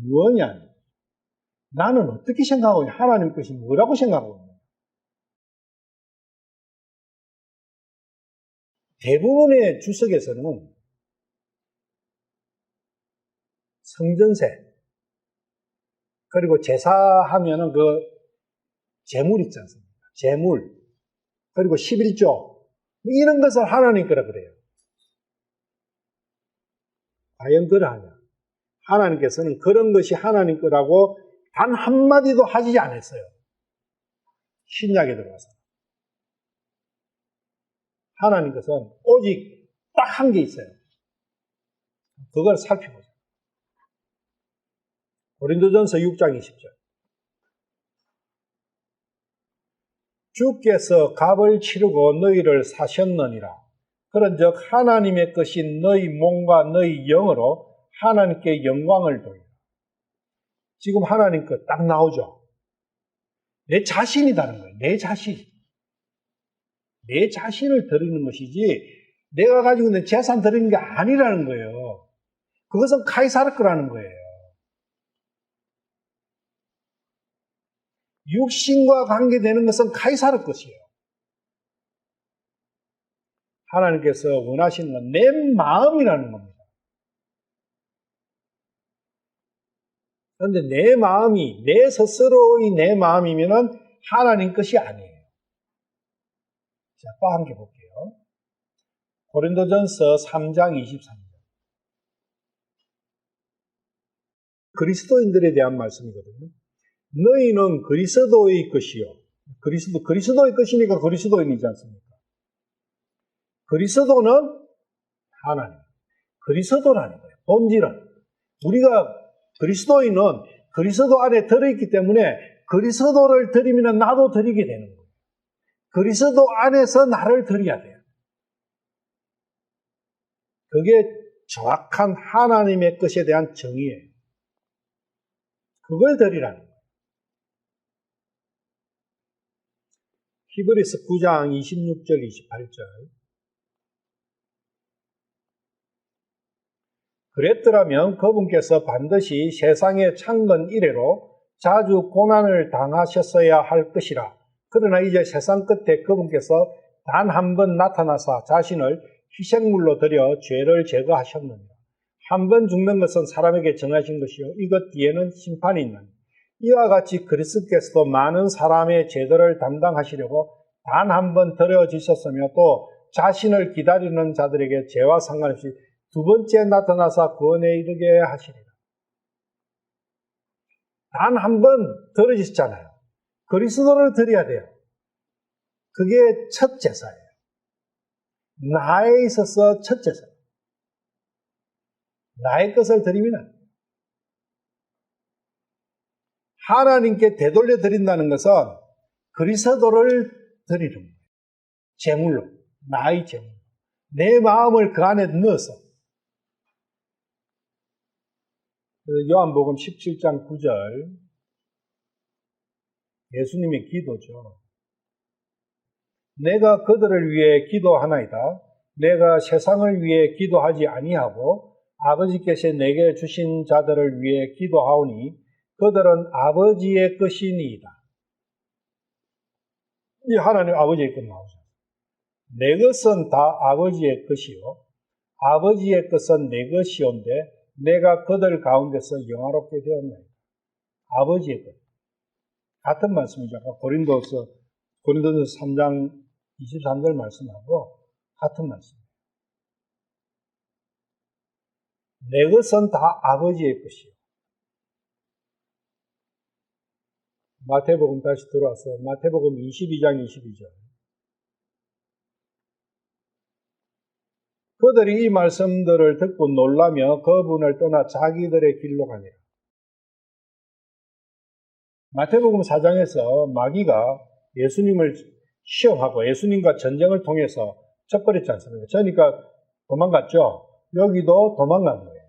무엇이냐? 나는 어떻게 생각하고 있냐? 하나님의 것이 뭐라고 생각하고 있냐? 대부분의 주석에서는 성전세 그리고 제사하면은 그 재물 있지 않습니까? 재물 그리고 11조 이런 것을 하나님 거라 그래요. 과연 그러하냐? 하나님께서는 그런 것이 하나님 거라고 단 한마디도 하지 않았어요. 신약에 들어가서. 하나님 것은 오직 딱 한 게 있어요. 그걸 살펴보자. 고린도전서 6장 20절. 주께서 값을 치르고 너희를 사셨느니라. 그런즉 하나님의 것인 너희 몸과 너희 영으로 하나님께 영광을 돌려. 지금 하나님 것 딱 나오죠. 내 자신이라는 거예요. 내 자신. 내 자신을 드리는 것이지 내가 가지고 있는 재산 드리는 게 아니라는 거예요. 그것은 카이사르 거라는 거예요. 육신과 관계되는 것은 카이사르 것이에요. 하나님께서 원하시는 건 내 마음이라는 겁니다. 그런데 내 마음이 내 스스로의 내 마음이면은 하나님 것이 아니에요. 자, 또 함께 볼게요. 고린도전서 3장 23절. 그리스도인들에 대한 말씀이거든요. 너희는 그리스도의 것이요. 그리스도의 것이니까 그리스도인이지 않습니까? 그리스도는 하나님. 그리스도라는 거예요. 본질은. 우리가 그리스도인은 그리스도 안에 들어있기 때문에 그리스도를 드리면 나도 드리게 되는 거예요. 그리스도 안에서 나를 드려야 돼요. 그게 정확한 하나님의 것에 대한 정의예요. 그걸 드리라는 거예요. 히브리서 9장 26절 28절. 그랬더라면 그분께서 반드시 세상에 창건 이래로 자주 고난을 당하셨어야 할 것이라. 그러나 이제 세상 끝에 그분께서 단 한 번 나타나사 자신을 희생물로 드려 죄를 제거하셨느니라. 한 번 죽는 것은 사람에게 정하신 것이요 이것 뒤에는 심판이 있느니 이와 같이 그리스도께서도 많은 사람의 죄들을 담당하시려고 단 한 번 드려지셨으며 또 자신을 기다리는 자들에게 죄와 상관없이 두 번째 나타나사 구원에 이르게 하시리라. 단 한 번 드려지셨잖아요. 그리스도를 드려야 돼요. 그게 첫 제사예요. 나에 있어서 첫 제사예요. 나의 것을 드리면 하나님께 되돌려 드린다는 것은 그리스도를 드리는 거예요. 제물로, 나의 제물. 내 마음을 그 안에 넣어서 요한복음 17장 9절 예수님의 기도죠. 내가 그들을 위해 기도하나이다. 내가 세상을 위해 기도하지 아니하고 아버지께서 내게 주신 자들을 위해 기도하오니 그들은 아버지의 것이니이다. 이 하나님 아버지의 것 나오죠. 내 것은 다 아버지의 것이요 아버지의 것은 내 것이온데 내가 그들 가운데서 영화롭게 되었나이다. 아버지의 것. 같은 말씀이죠. 아까 고린도서 3장 23절 말씀하고 같은 말씀이에요. 내 것은 다 아버지의 것이요. 마태복음 다시 들어와서 마태복음 22장 22절. 그들이 이 말씀들을 듣고 놀라며 그분을 떠나 자기들의 길로 가니라. 마태복음 4장에서 마귀가 예수님을 시험하고 예수님과 전쟁을 통해서 쳐버렸지 않습니까? 그러니까 도망갔죠. 여기도 도망간 거예요.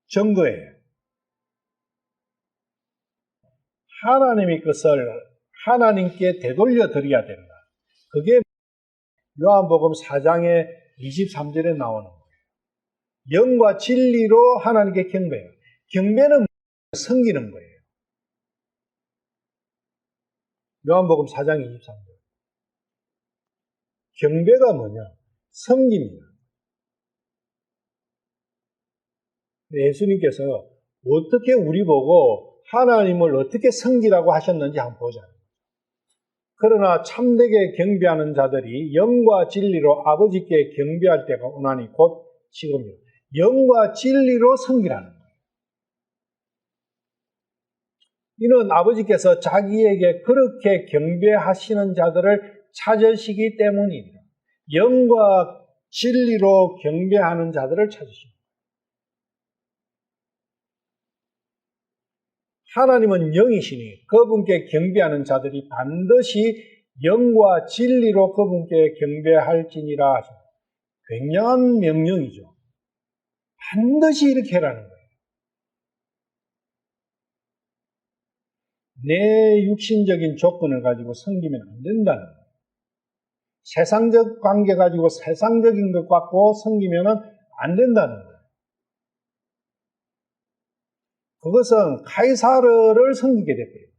증거예요. 하나님의 것을 하나님께 되돌려 드려야 된다. 그게 요한복음 4장의 23절에 나오는 거예요. 영과 진리로 하나님께 경배해요. 경배는 섬기는 거예요. 요한복음 4장 23절. 경배가 뭐냐? 섬깁니다. 예수님께서 어떻게 우리 보고 하나님을 어떻게 섬기라고 하셨는지 한번 보자. 그러나 참되게 경배하는 자들이 영과 진리로 아버지께 경배할 때가 오나니 곧 지금이요. 영과 진리로 섬기라는 거예요. 이는 아버지께서 자기에게 그렇게 경배하시는 자들을 찾으시기 때문입니다. 영과 진리로 경배하는 자들을 찾으십니다. 하나님은 영이시니 그분께 경배하는 자들이 반드시 영과 진리로 그분께 경배할지니라 하십니다. 굉장한 명령이죠. 반드시 이렇게 하라는 거예요. 내 육신적인 조건을 가지고 섬기면 안 된다는 거예요. 세상적 관계 가지고 세상적인 것 갖고 섬기면 안 된다는 거예요. 그것은 카이사르를 섬기게 돼버려요.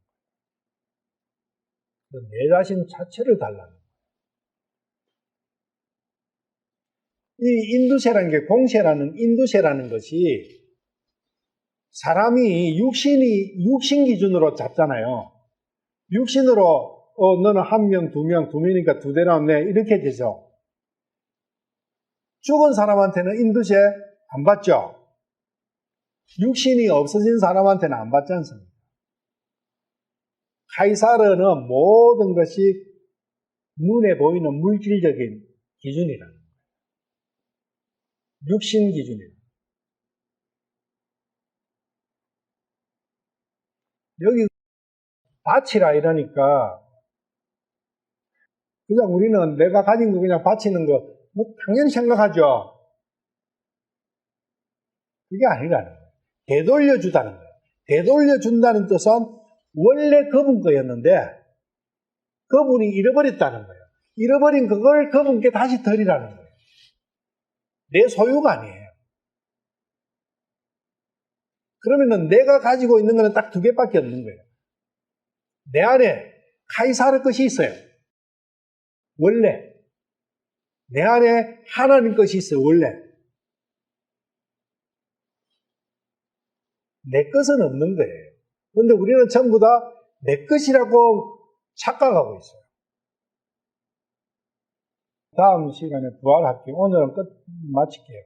내 자신 자체를 달라는 거예요. 이 인두세라는 게 공세라는 인두세라는 것이 사람이 육신 기준으로 잡잖아요. 육신으로 너는 한 명, 두 명이니까 두 대 나왔네 이렇게 되죠. 죽은 사람한테는 인두세 안 받죠. 육신이 없어진 사람한테는 안 받지 않습니까? 카이사르는 모든 것이 눈에 보이는 물질적인 기준이라는 거예요. 육신 기준이에요. 여기 바치라 이러니까 그냥 우리는 내가 가진 거 그냥 바치는 거 뭐 당연히 생각하죠. 그게 아니라는 거예요. 되돌려주다는 거예요. 되돌려준다는 뜻은 원래 그분 거였는데 그분이 잃어버렸다는 거예요. 잃어버린 그걸 그분께 다시 드리라는 거예요. 내 소유가 아니에요. 그러면은 내가 가지고 있는 거는 딱 두 개밖에 없는 거예요. 내 안에 카이사르 것이 있어요. 원래. 내 안에 하나님 것이 있어요. 원래. 내 것은 없는 거예요. 그런데 우리는 전부 다 내 것이라고 착각하고 있어요. 다음 시간에 부활할게요. 오늘은 마칠게요.